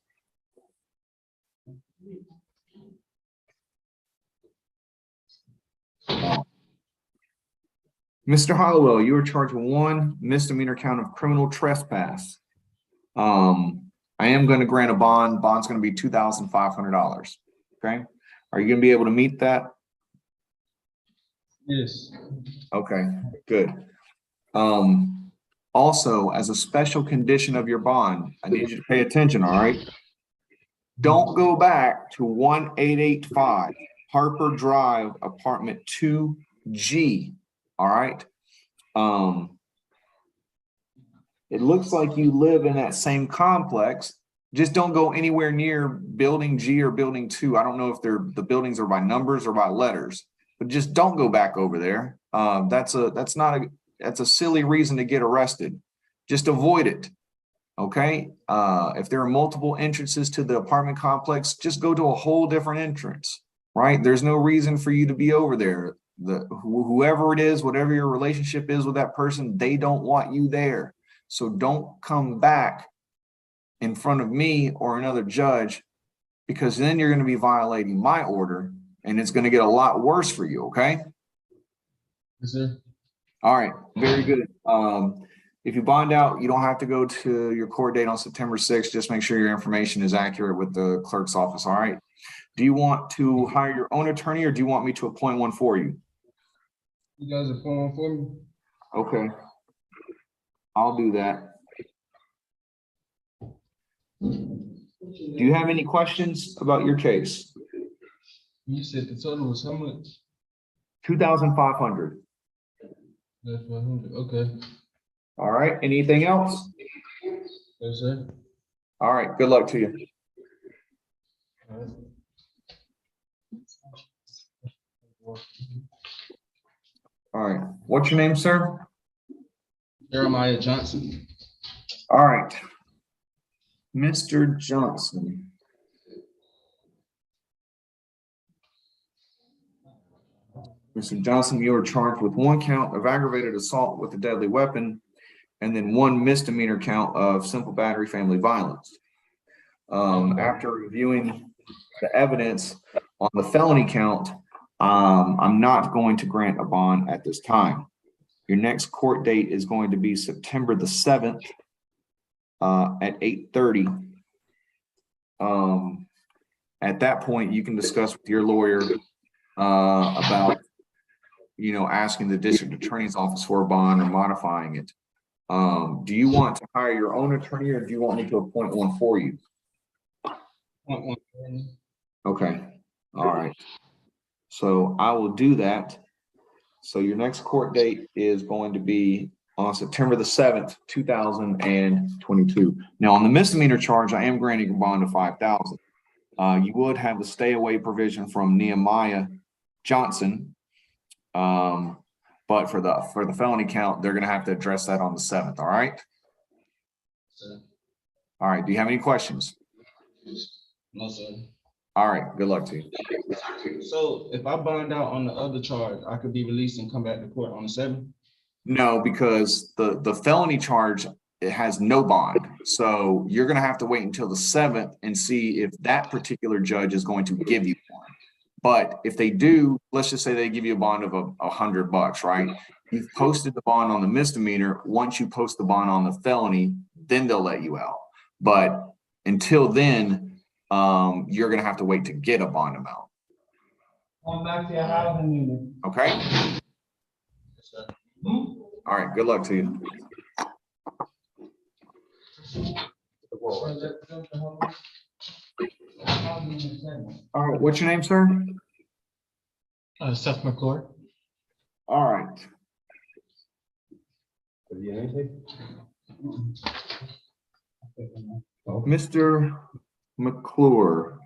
Mr. Hollowell, you are charged with 1 misdemeanor count of criminal trespass. I am going to grant a bond. Bond's going to be $2,500. Okay. Are you going to be able to meet that? Yes. Okay, good. Also, as a special condition of your bond, I need you to pay attention, all right? Don't go back to 1885 Harper Drive, apartment 2G, all right? It looks like you live in that same complex. Just don't go anywhere near building G or building 2. I don't know if the buildings are by numbers or by letters, but just don't go back over there. That's a silly reason to get arrested. Just avoid it. Okay. If there are multiple entrances to the apartment complex, just go to a whole different entrance, right? There's no reason for you to be over there. Whoever it is, whatever your relationship is with that person, they don't want you there. So don't come back in front of me or another judge, because then you're going to be violating my order and it's going to get a lot worse for you. Okay. Yes, sir. All right. Very good. If you bond out, you don't have to go to your court date on September 6th. Just make sure your information is accurate with the clerk's office. All right. Do you want to hire your own attorney or do you want me to appoint one for you? You guys are phone for me? Okay. I'll do that. Do you have any questions about your case? You said the total was how much? 2,500. That's 500. Okay. All right. Anything else? Yes, sir. All right. Good luck to you. All right. All right. What's your name, sir? Jeremiah Johnson. All right. Mr. Johnson. Mr. Johnson, you are charged with 1 count of aggravated assault with a deadly weapon and then 1 misdemeanor count of simple battery family violence. After reviewing the evidence on the felony count, I'm not going to grant a bond at this time. Your next court date is going to be September the 7th at 8:30. At that point, you can discuss with your lawyer about, asking the district attorney's office for a bond or modifying it. Do you want to hire your own attorney or do you want me to appoint one for you? Okay. All right. So I will do that. So your next court date is going to be on September the 7th, 2022. Now on the misdemeanor charge, I am granting a bond of 5,000. You would have the stay away provision from Nehemiah Johnson. But for the felony count, they're going to have to address that on the 7th. All right. Sir. All right. Do you have any questions? No, sir. All right. Good luck to you. So if I bond out on the other charge, I could be released and come back to court on the 7th? No, because the felony charge, it has no bond. So you're going to have to wait until the 7th and see if that particular judge is going to give you one. But if they do, let's just say they give you a bond of $100, right? You've posted the bond on the misdemeanor. Once you post the bond on the felony, then they'll let you out. But until then, you're going to have to wait to get a bond amount. Going back to your housing unit. Okay. Yes, sir. All right. Good luck to you. All right. What's your name, sir? Seth McClure. All right. Mr. McClure.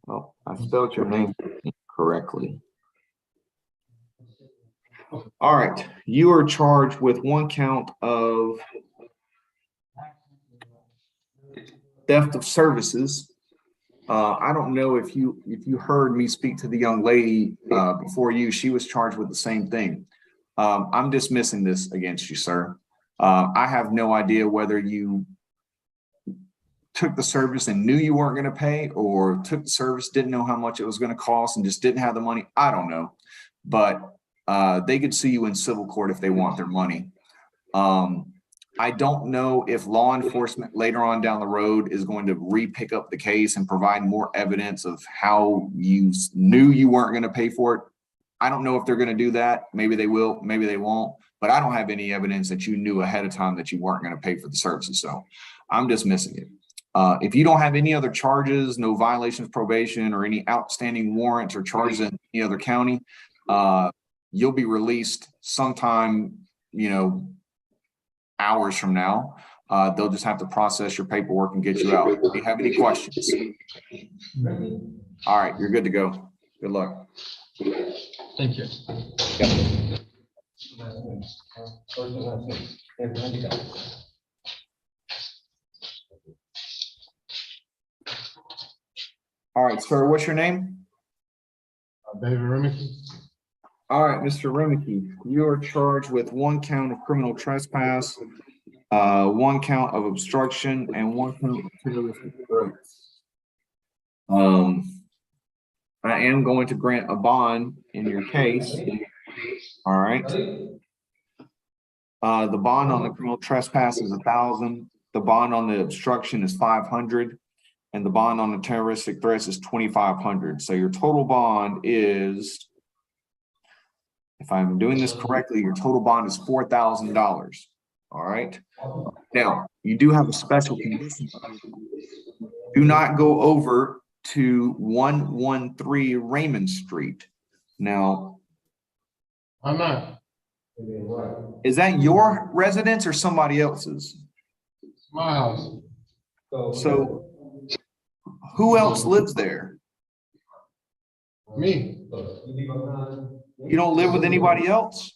Oh, I spelled your name correctly. All right. You are charged with 1 count of theft of services. I don't know if you heard me speak to the young lady before you. She was charged with the same thing. I'm dismissing this against you, sir. I have no idea whether you took the service and knew you weren't going to pay, or took the service, didn't know how much it was going to cost and just didn't have the money. I don't know, but they could sue you in civil court if they want their money. I don't know if law enforcement later on down the road is going to re-pick up the case and provide more evidence of how you knew you weren't going to pay for it. I don't know if they're gonna do that. Maybe they will, maybe they won't, but I don't have any evidence that you knew ahead of time that you weren't gonna pay for the services, so I'm dismissing it. If you don't have any other charges, no violations, probation, or any outstanding warrants or charges in any other county, you'll be released sometime, hours from now. They'll just have to process your paperwork and get you out. Do you have any questions? All right, you're good to go. Good luck. Thank you. All right, sir, what's your name? David Remicky. All right, Mr. Remicky, you are charged with 1 count of criminal trespass, 1 count of obstruction, and 1 count of terroristic threats. I am going to grant a bond in your case. All right. The bond on the criminal trespass is 1,000. The bond on the obstruction is 500. And the bond on the terroristic threats is 2,500. So your total bond is, if I'm doing this correctly, your total bond is $4,000. All right. Now, you do have a special condition. Do not go over to 113 Raymond Street. Now, I'm not. is that your residence or somebody else's? It's my house. So who else lives there? Me. You don't live with anybody else?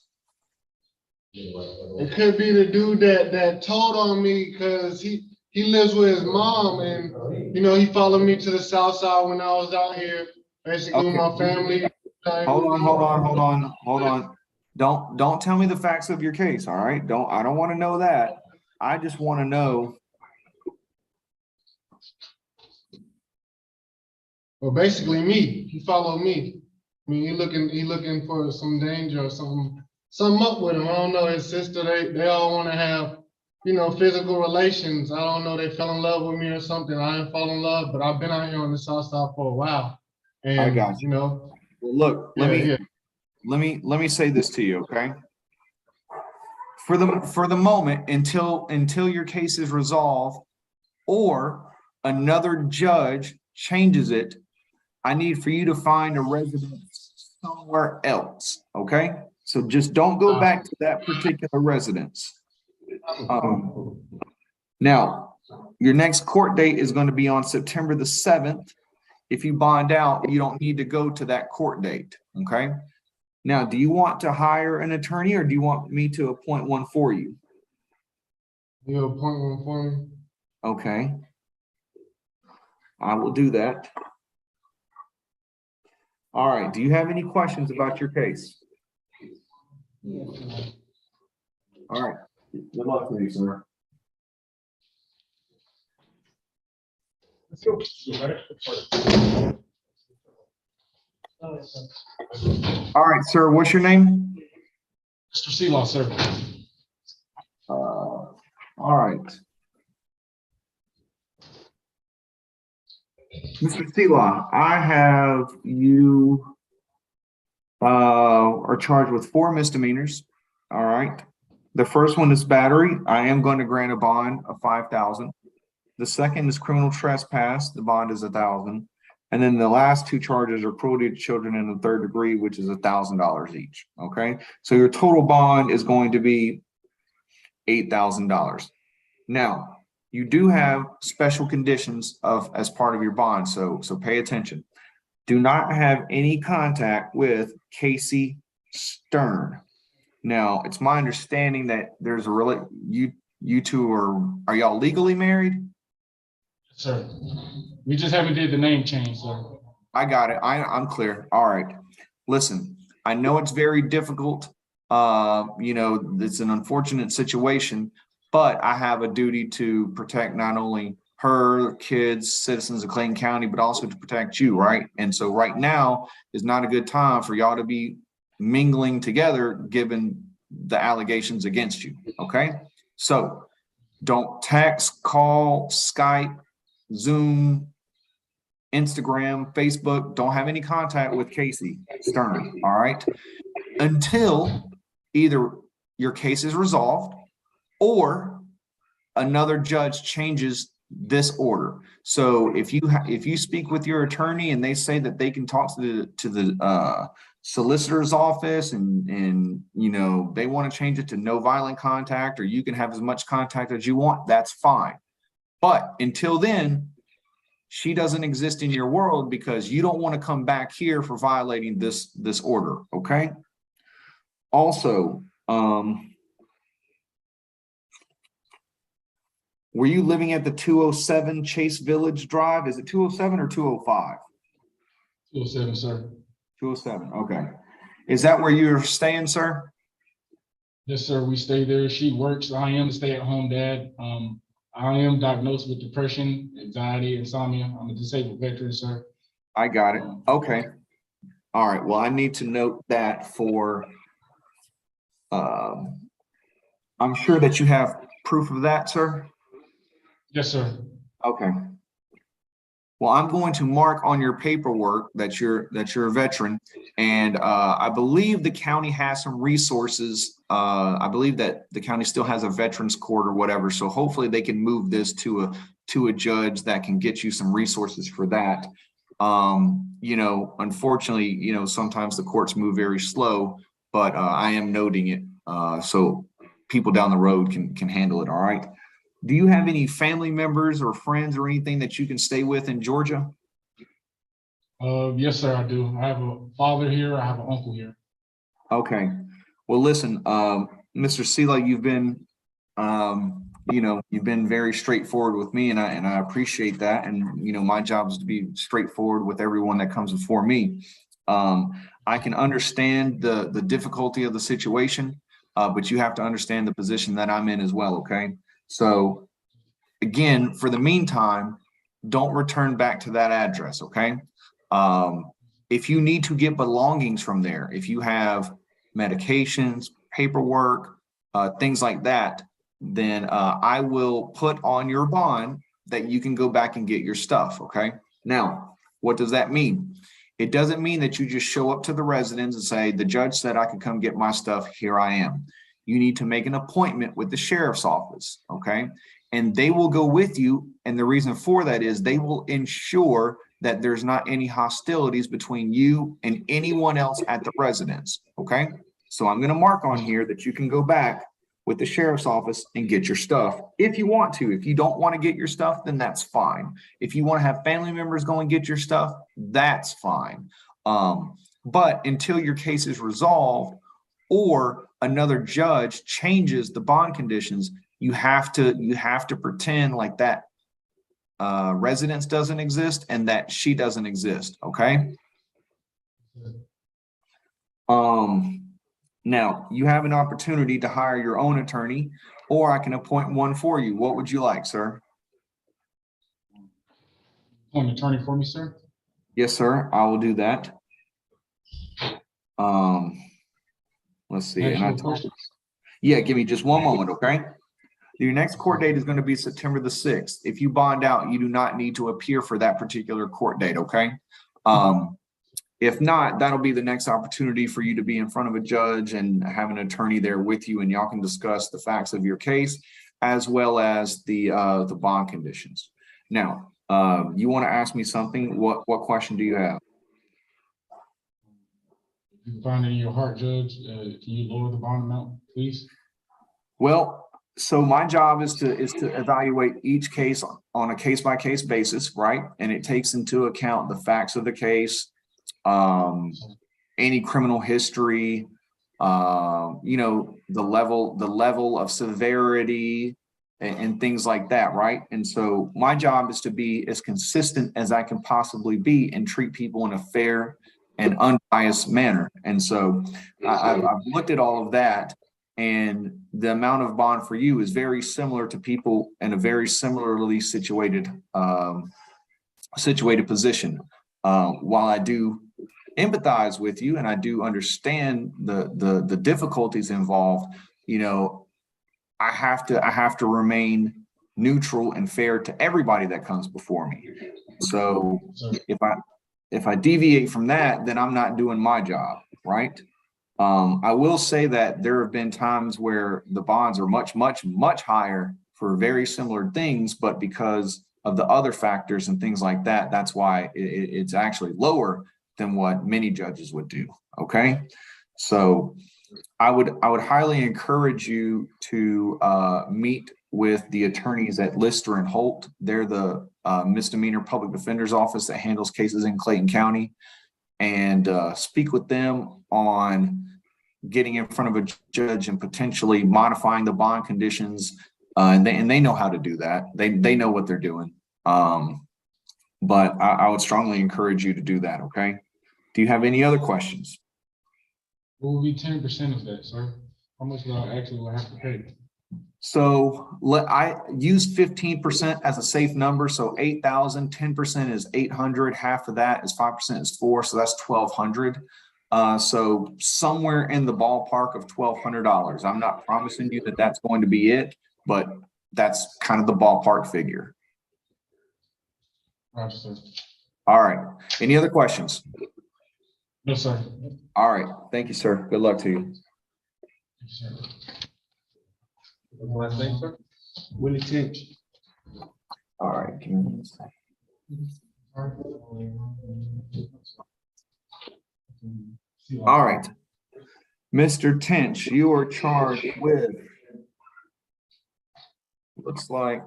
It could be the dude that told on me because he lives with his mom and, he followed me to the south side when I was out here, basically with my family. Hold on. Don't tell me the facts of your case, all right? I don't want to know that. I just want to know. Well, basically me. He followed me. I mean, he looking for some danger or something up with him. I don't know. His sister, they all want to have, physical relations. I don't know. They fell in love with me or something. I didn't fall in love, but I've been out here on the south side for a while. And, I got you. Well, look, let me say this to you, okay? For the moment, until your case is resolved or another judge changes it, I need for you to find a residence somewhere else, okay? So just don't go back to that particular residence. Now, your next court date is going to be on September the 7th. If you bond out, you don't need to go to that court date, okay? Now, do you want to hire an attorney or do you want me to appoint one for you? You appoint one for me? Okay. I will do that. All right. Do you have any questions about your case? All right. Good luck to you, sir. All right, sir. What's your name? Mr. Sealaw, sir. All right. Mr. Sealaw, I have you are charged with 4 misdemeanors. All right. The first one is battery. I am going to grant a bond of $5,000. The second is criminal trespass. The bond is $1,000. And then the last 2 charges are cruelty to children in the 3rd degree, which is $1,000 each. Okay. So your total bond is going to be $8,000. Now, you do have special conditions as part of your bond. So pay attention. Do not have any contact with Casey Stern. Now, it's my understanding that there's you two are y'all legally married? Sir, we just haven't did the name change, sir. I got it. I'm clear. All right. Listen, I know it's very difficult. It's an unfortunate situation, but I have a duty to protect not only her, kids, citizens of Clayton County, but also to protect you, right? And so right now is not a good time for y'all to be mingling together given the allegations against you, okay? So don't text, call, Skype, Zoom, Instagram, Facebook. Don't have any contact with Casey Stern, all right? Until either your case is resolved or another judge changes this order. So if you speak with your attorney and they say that they can talk to the solicitor's office and you know they want to change it to no violent contact, or you can have as much contact as you want, that's fine. But until then, she doesn't exist in your world because you don't want to come back here for violating this order. Okay. Also, were you living at the 207 Chase Village Drive? Is it 207 or 205? 207, sir. 207. Okay. Is that where you're staying, sir? Yes, sir. We stay there. She works. I am a stay-at-home dad. I am diagnosed with depression, anxiety, insomnia. I'm a disabled veteran, sir. I got it. Okay. All right. Well, I need to note that for, I'm sure that you have proof of that, sir. Yes, sir. Okay. Well, I'm going to mark on your paperwork that you're a veteran, and I believe the county has some resources. I believe that the county still has a veterans court or whatever, so hopefully they can move this to a judge that can get you some resources for that. You know, unfortunately, you know, sometimes the courts move very slow, but I am noting it so people down the road can handle it. All right. Do you have any family members or friends or anything that you can stay with in Georgia? Yes, sir, I do. I have a father here. I have an uncle here. Okay. Well, listen, Mr. Sela, you've been, you know, you've been very straightforward with me, and I appreciate that. And, you know, my job is to be straightforward with everyone that comes before me. I can understand the difficulty of the situation, but you have to understand the position that I'm in as well, okay? So again, for the meantime, don't return back to that address, okay? If you need to get belongings from there, if you have medications, paperwork, things like that, then I will put on your bond that you can go back and get your stuff, okay? Now, what does that mean? It doesn't mean that you just show up to the residence and say, the judge said I can come get my stuff, here I am. You need to make an appointment with the sheriff's office, okay? And they will go with you. And the reason for that is they will ensure that there's not any hostilities between you and anyone else at the residence, okay? So I'm gonna mark on here that you can go back with the sheriff's office and get your stuff if you want to. If you don't want to get your stuff, then that's fine. If you want to have family members go and get your stuff, that's fine. But until your case is resolved or another judge changes the bond conditions, you have to pretend like that residence doesn't exist and that she doesn't exist, okay? Now you have an opportunity to hire your own attorney, or I can appoint one for you. What would you like, sir? An attorney for me, sir? Yes, sir, I will do that. Let's see. Yeah, give me just one moment, okay? Your next court date is going to be September the 6th. If you bond out, you do not need to appear for that particular court date, okay? If not, that'll be the next opportunity for you to be in front of a judge and have an attorney there with you, and y'all can discuss the facts of your case as well as the bond conditions. Now, you want to ask me something? What question do you have? If you find it in your heart, Judge, can you lower the bond amount, please? Well, so my job is to evaluate each case on a case-by-case basis, right? And it takes into account the facts of the case, any criminal history, you know, the level of severity and things like that, right? And so my job is to be as consistent as I can possibly be and treat people in a fair and unbiased manner. And so I've looked at all of that, and the amount of bond for you is very similar to people in a very similarly situated position. While I do empathize with you and I do understand the difficulties involved, you know, I have to remain neutral and fair to everybody that comes before me. So if I deviate from that, then I'm not doing my job, right? I will say that there have been times where the bonds are much, much, much higher for very similar things, but because of the other factors and things like that, that's why it's actually lower than what many judges would do. Okay, so I would highly encourage you to meet with the attorneys at Lister and Holt. They're the misdemeanor public defender's office that handles cases in Clayton County, and speak with them on getting in front of a judge and potentially modifying the bond conditions. And they know how to do that. They know what they're doing. But I would strongly encourage you to do that. Okay. Do you have any other questions? What would be 10% of that, sir? How much will I actually have to pay? So I use 15% as a safe number. So 8,000, 10% is 800. Half of that is 5% is 4. So that's 1,200. So somewhere in the ballpark of $1,200. I'm not promising you that that's going to be it, but that's kind of the ballpark figure. Roger, sir. All right. Any other questions? No, sir. All right. Thank you, sir. Good luck to you. Thank you, sir. One last thing, sir? Willie Tinch. All right. Give me one second. All right. Mr. Tinch, you are charged with, looks like,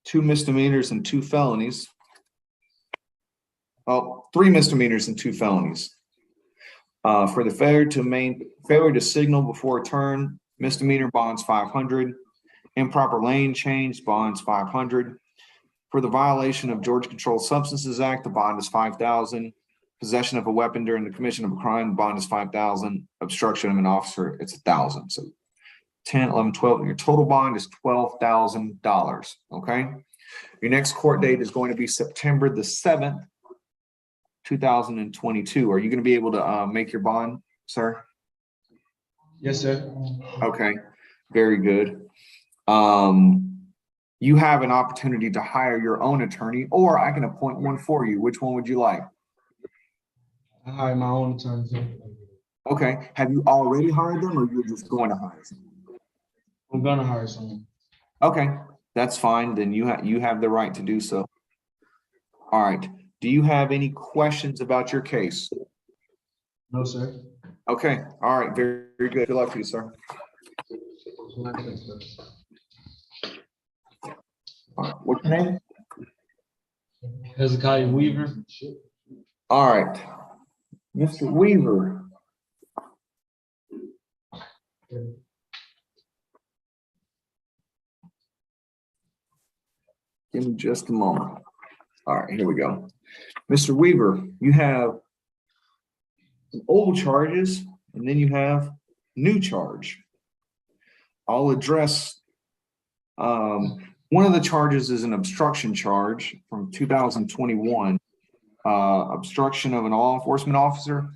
2 misdemeanors and 2 felonies. Oh, 3 misdemeanors and 2 felonies. For the failure to signal before a turn, misdemeanor bonds 500. Improper lane change bonds 500. For the violation of Georgia Controlled Substances Act, the bond is 5,000. Possession of a weapon during the commission of a crime, the bond is 5,000. Obstruction of an officer, it's 1,000. So 10, 11, 12. Your total bond is $12,000. Okay. Your next court date is going to be September the 7th. 2022. Are you going to be able to make your bond, sir? Yes, sir. Okay, very good. You have an opportunity to hire your own attorney, or I can appoint one for you. Which one would you like? I hire my own attorney, sir. Okay, have you already hired them, or you're just going to hire someone? I'm gonna hire someone. Okay, that's fine. Then you have the right to do so. All right. Do you have any questions about your case? No, sir. Okay. All right. Very, very good. Good luck to you, sir. One last thing, sir. All right. What's your name? Hezekiah Weaver. All right. Mr. Weaver. Give me just a moment. All right, here we go. Mr. Weaver, you have old charges and then you have new charge. I'll address one of the charges is an obstruction charge from 2021, obstruction of an law enforcement officer.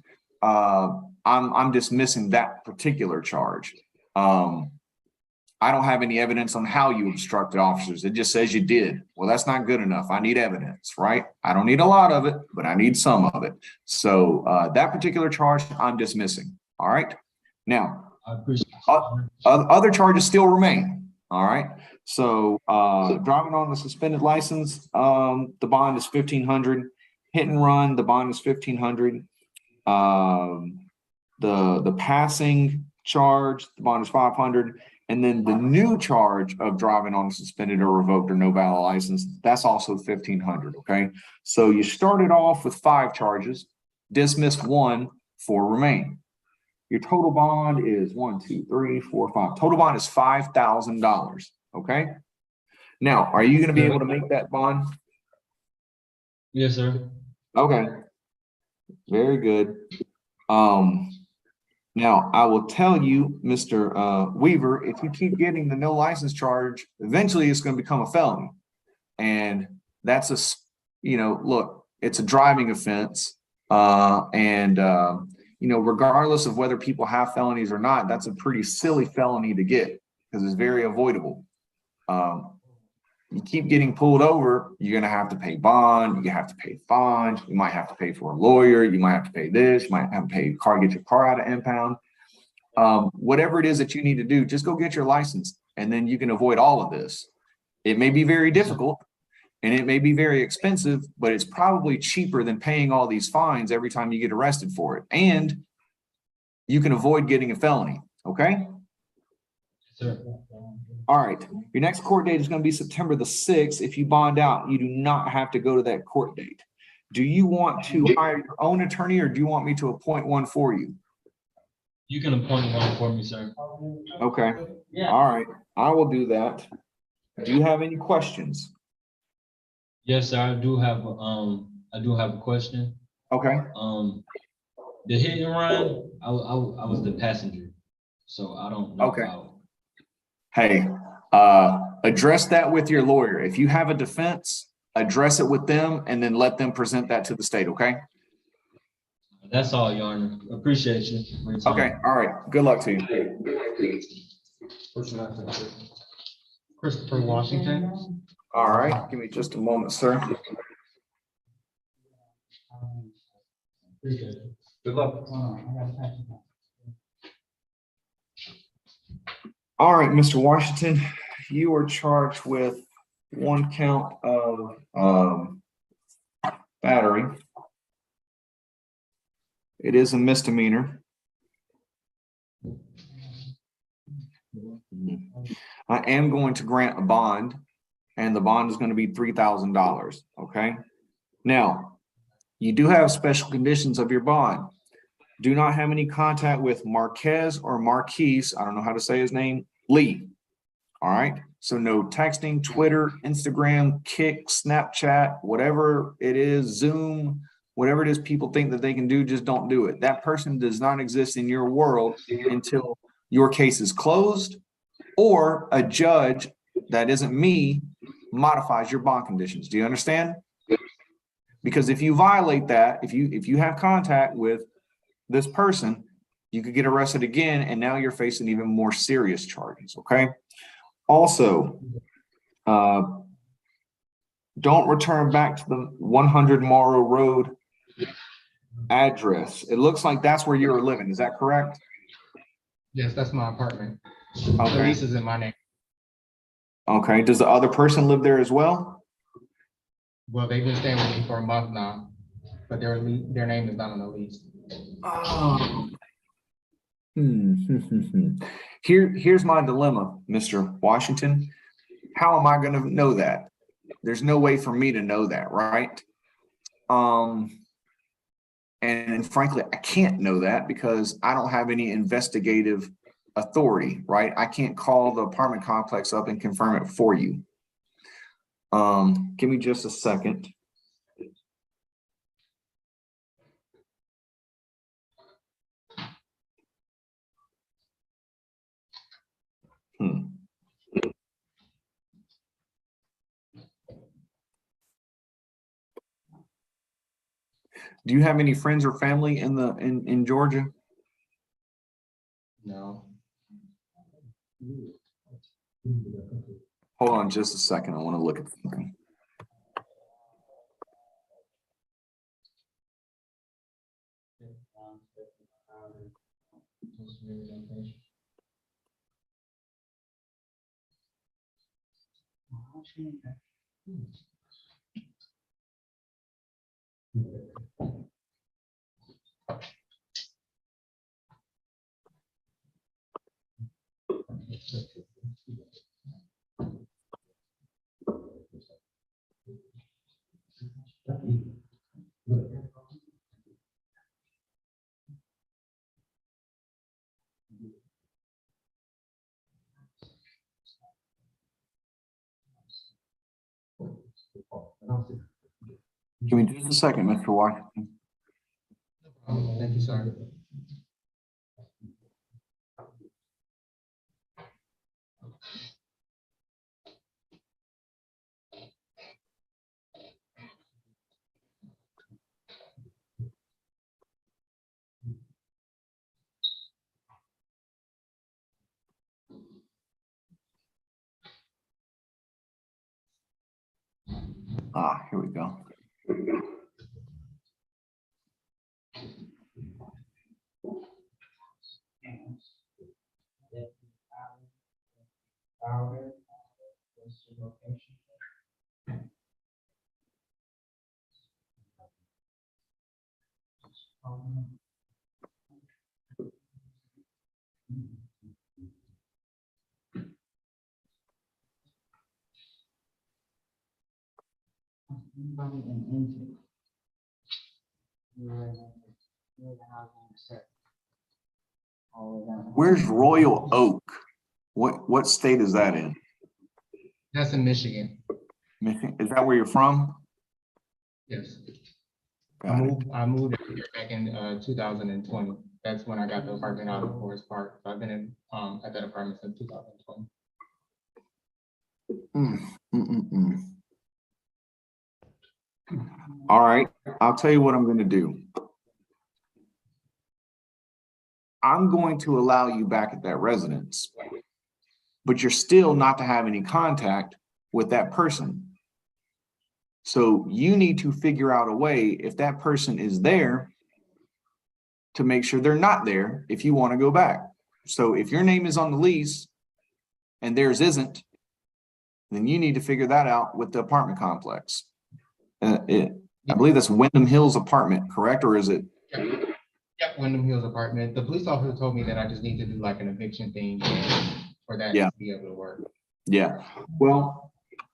I'm dismissing that particular charge. I don't have any evidence on how you obstructed officers. It just says you did. Well, that's not good enough. I need evidence, right? I don't need a lot of it, but I need some of it. So that particular charge, I'm dismissing. All right. Now, I appreciate other charges still remain. All right. So driving on the suspended license, the bond is $1,500. Hit and run, the bond is $1,500. The passing charge, the bond is $500. And then the new charge of driving on a suspended or revoked or no valid license, that's also $1,500. Okay. So you started off with 5 charges, dismissed 1, 4 remain. Your total bond is 1, 2, 3, 4, 5. Total bond is $5,000. Okay. Now, are you going to be able to make that bond? Yes, sir. Okay. Very good. Now, I will tell you, Mr. Weaver, if you keep getting the no license charge, eventually it's going to become a felony. And that's look, it's a driving offense. Regardless of whether people have felonies or not, that's a pretty silly felony to get because it's very avoidable. you keep getting pulled over, you're going to have to pay bond, you have to pay fines, you might have to pay for a lawyer, you might have to pay this, you might have to pay get your car out of impound. Whatever it is that you need to do, just go get your license, and then you can avoid all of this. It may be very difficult and it may be very expensive, but it's probably cheaper than paying all these fines every time you get arrested for it. And you can avoid getting a felony, okay? Sir. All right, your next court date is going to be September the 6th. If you bond out, you do not have to go to that court date. Do you want to hire your own attorney, or do you want me to appoint one for you? You can appoint one for me, sir. Okay, all right, I will do that. Do you have any questions? Yes, sir, I do have a question. Okay, The hit and run, I was the passenger, so I don't know Okay. about. hey, address that with your lawyer. If you have a defense, address it with them and then let them present that to the state, okay? That's all, Your Honor. Appreciate you for your time. Okay, all right, good luck to you. Christopher Washington. All right, give me just a moment, sir. Appreciate it. Good luck. All right, Mr. Washington, you are charged with one count of battery. It is a misdemeanor. I am going to grant a bond, and the bond is going to be $3,000, okay? Now, you do have special conditions of your bond. Do not have any contact with Marquez or Marquise, I don't know how to say his name, Lee. All right, so no texting, Twitter, Instagram, Kick, Snapchat, whatever it is, Zoom, whatever it is people think that they can do, just don't do it. That person does not exist in your world until your case is closed or a judge that isn't me modifies your bond conditions. Do you understand? Because if you violate that, if you have contact with this person, you could get arrested again, and now you're facing even more serious charges, okay? Also, don't return back to the 100 Morrow Road address. It looks like that's where you're living. Is that correct? Yes, that's my apartment. The Okay. lease is in my name. Okay. Does the other person live there as well? Well, they've been staying with me for a month now, but their name is not on the lease. Oh. Here's my dilemma, Mr. Washington. How am I going to know that? There's no way for me to know that, right? And frankly, I can't know that because I don't have any investigative authority, right? I can't call the apartment complex up and confirm it for you. Give me just a second. Do you have any friends or family in Georgia? No. Hold on just a second. I want to look at something. Give me just a second, Mr. Washington. Thank you, sir. Here we go. Where's Royal Oak? What state is that in? That's in Michigan. Michigan? Is that where you're from? Yes. Got it. I moved here back in 2020. That's when I got the apartment out of Forest Park. So I've been in at that apartment since 2020. All right, I'll tell you what I'm going to do. I'm going to allow you back at that residence, but you're still not to have any contact with that person. So you need to figure out a way, if that person is there, to make sure they're not there if you want to go back. So if your name is on the lease and theirs isn't, then you need to figure that out with the apartment complex. I believe that's Wyndham Hills apartment, correct? Or is it? Yep, Wyndham Hills apartment. The police officer told me that I just need to do like an eviction thing for that to be able to work. Yeah. Well,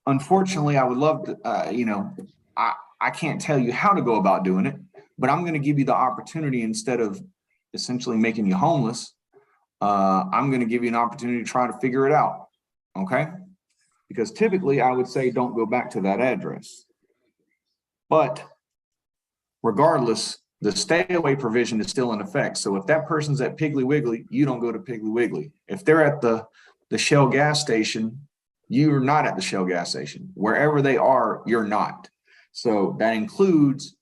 unfortunately, I would love to, I can't tell you how to go about doing it, but I'm going to give you the opportunity instead of essentially making you homeless. I'm going to give you an opportunity to try to figure it out. Okay. Because typically I would say don't go back to that address. But regardless, the stay away provision is still in effect. So if that person's at Piggly Wiggly, you don't go to Piggly Wiggly. If they're at the Shell gas station, you're not at the Shell gas station. Wherever they are, you're not. So that includes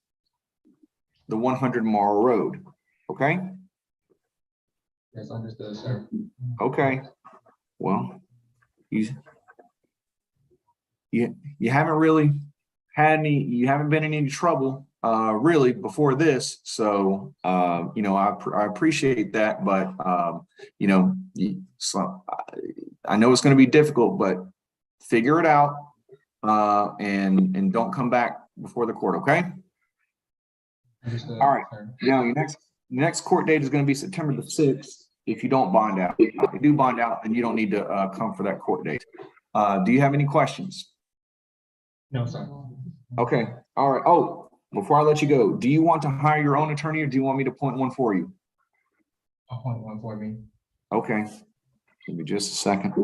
the 100 Morrow Road. Okay. Yes, understood, sir. Okay. Well, you haven't really had any, you haven't been in any trouble really before this. So, I appreciate that, but, so I know it's going to be difficult, but figure it out and don't come back before the court. Okay. Understood, All right. sir. Now your next court date is going to be September the 6th. If you don't bond out, if you do bond out, then you don't need to come for that court date. Do you have any questions? No, sir. Okay. All right. Oh, before I let you go, do you want to hire your own attorney or do you want me to appoint one for you? Appoint one for me. Okay. Give me just a second.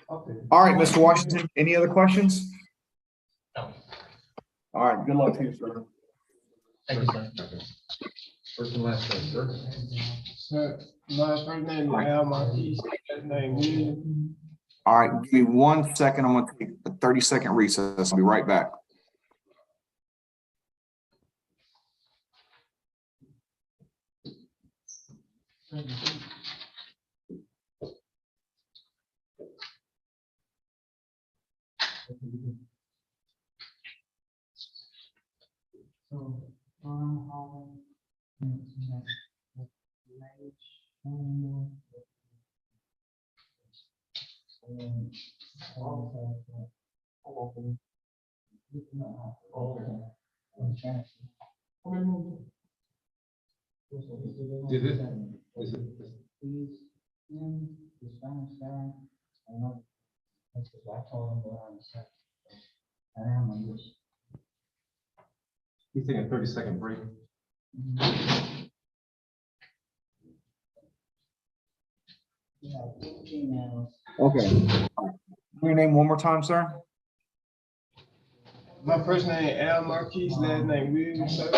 All right, Mr. Washington, any other questions? No. All right. Good luck to you, sir. Thank you, sir. First and last name, sir. Sir, my first name is Al Marquis, last name Williams. All right. Give me 1 second. I'm going to take a 30-second recess. I'll be right back. He's taking a 30-second break. Okay. Your name one more time, sir? My first name Al Marquis, last name Williams, sir.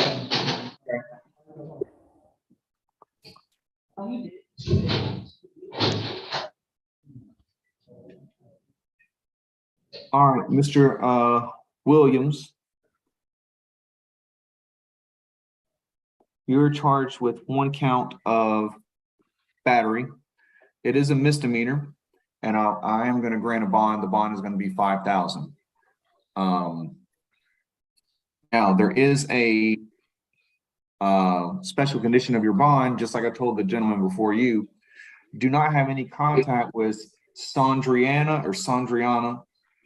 All right, Mr. Williams. You're charged with 1 count of battery. It is a misdemeanor. and I am going to grant a bond. The bond is going to be $5,000. Now there is a special condition of your bond, just like I told the gentleman before you. Do not have any contact with Sandriana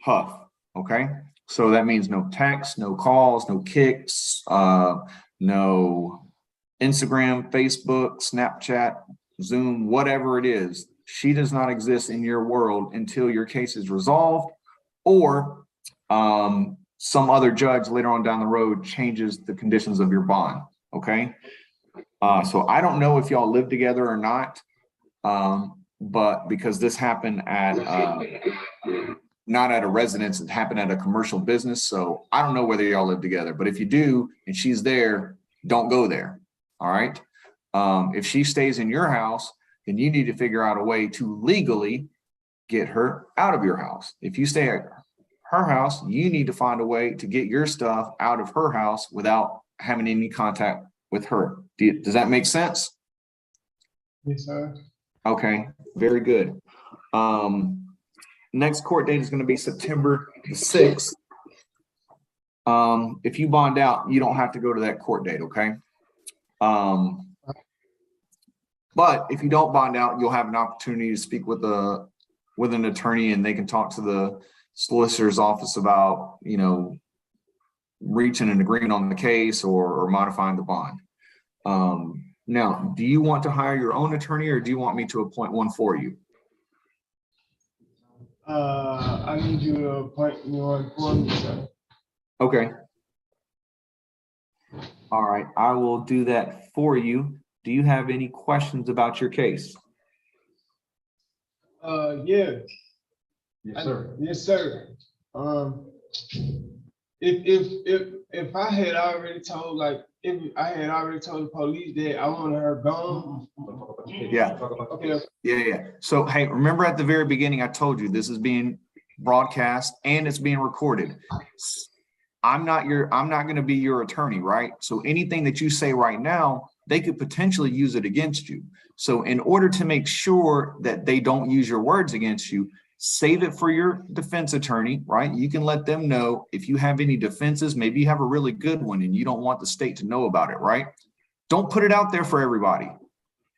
Huff. Okay, so that means no texts, no calls, no kicks, no Instagram, Facebook, Snapchat, Zoom, whatever it is. She does not exist in your world until your case is resolved, or some other judge later on down the road changes the conditions of your bond. Okay, so I don't know if y'all live together or not, but because this happened at not at a residence, it happened at a commercial business, so I don't know whether y'all live together. But if you do and she's there, don't go there. All right. If she stays in your house, then you need to figure out a way to legally get her out of your house. If you stay at her house, you need to find a way to get your stuff out of her house without having any contact with her. Does that make sense? Yes, sir. Okay, very good. Next court date is going to be September the 6th. If you bond out, you don't have to go to that court date, okay? But if you don't bond out, you'll have an opportunity to speak with an attorney, and they can talk to the solicitor's office about, you know, reaching an agreement on the case or modifying the bond. Now, do you want to hire your own attorney, or do you want me to appoint one for you? I need you to appoint me one for me, sir. Okay. All right, I will do that for you. Do you have any questions about your case? Yeah. Yes, sir. Yes, sir. If I had already told, like, if I had already told the police that I wanted her gone. Yeah. Okay. Yeah. So, hey, remember at the very beginning, I told you this is being broadcast and it's being recorded. I'm not going to be your attorney, right? So anything that you say right now, they could potentially use it against you. So in order to make sure that they don't use your words against you, save it for your defense attorney, right? You can let them know if you have any defenses. Maybe you have a really good one and you don't want the state to know about it, right? Don't put it out there for everybody.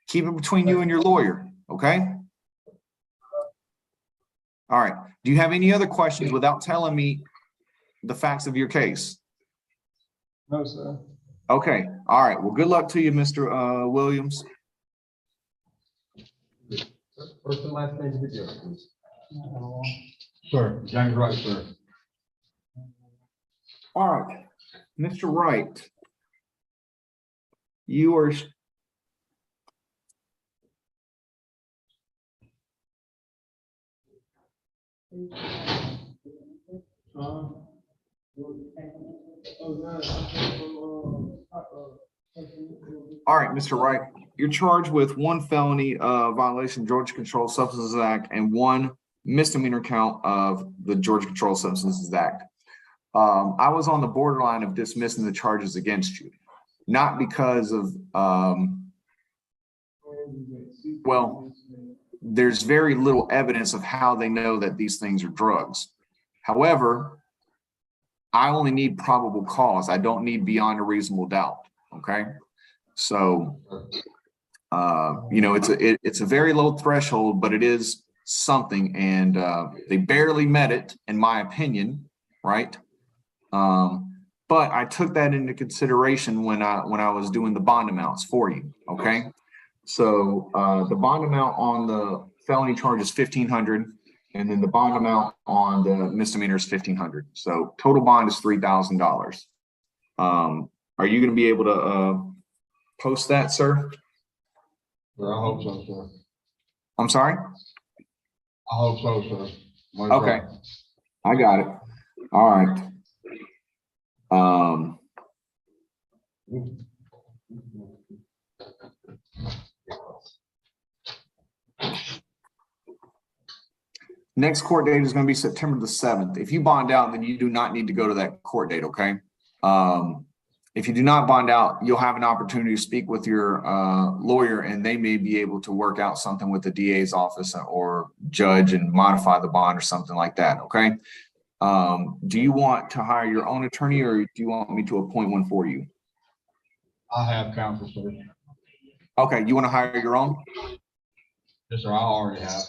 Keep it between you and your lawyer, okay? All right. Do you have any other questions without telling me the facts of your case? No, sir. Okay. All right. Well, good luck to you, Mr. Williams. First and last name of the judge, please. Sir, James Wright, sir. All right. Mr. Wright, you are all right, Mr. Wright, you're charged with one felony violation of Georgia Controlled Substances Act and one misdemeanor count of the Georgia Controlled Substances Act. I was on the borderline of dismissing the charges against you, not because of, well, there's very little evidence of how they know that these things are drugs. However, I only need probable cause. I don't need beyond a reasonable doubt. Okay. So, you know, it's a very low threshold, but it is something, and they barely met it, in my opinion, right? But I took that into consideration when I was doing the bond amounts for you. Okay. So the bond amount on the felony charge is $1,500, and then the bond amount on the misdemeanor is $1,500. So total bond is $3,000. Are you going to be able to post that, sir? Sir, I hope so, sir. I'm sorry? I hope so, sir. Okay. I got it. All right. Next court date is going to be September the 7th. If you bond out, then you do not need to go to that court date, okay? If you do not bond out, you'll have an opportunity to speak with your lawyer, and they may be able to work out something with the DA's office or judge and modify the bond or something like that, okay? Do you want to hire your own attorney, or do you want me to appoint one for you? I have counsel, sir. Okay, you want to hire your own? Yes, sir, I already have.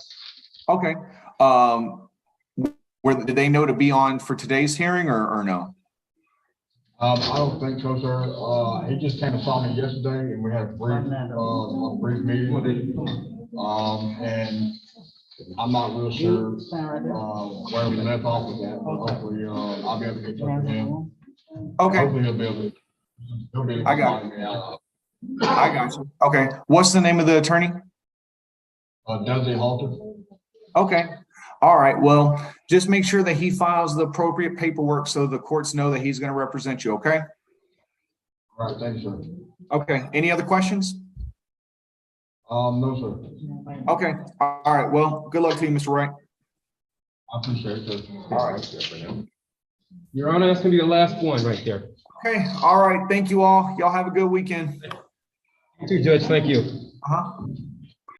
Okay. Did they know to be on for today's hearing or no? I don't think so, sir. He just came and saw me yesterday and we had a brief meeting. And I'm not real sure, where we left off with that, but hopefully, I'll be able to get to him. Okay, Hopefully he'll be able to. I got I got you. Okay, what's the name of the attorney? Dudley Halter. Okay, all right, well, just make sure that he files the appropriate paperwork so the courts know that he's going to represent you, okay? All right, thank you, sir. Okay, any other questions? No, sir. Okay, all right, well, good luck to you, Mr. Wright. I appreciate it, sir. All right. Your Honor, that's gonna be the last one right there. Okay, all right, thank you all. Y'all have a good weekend. You too, Judge, thank you. Uh-huh.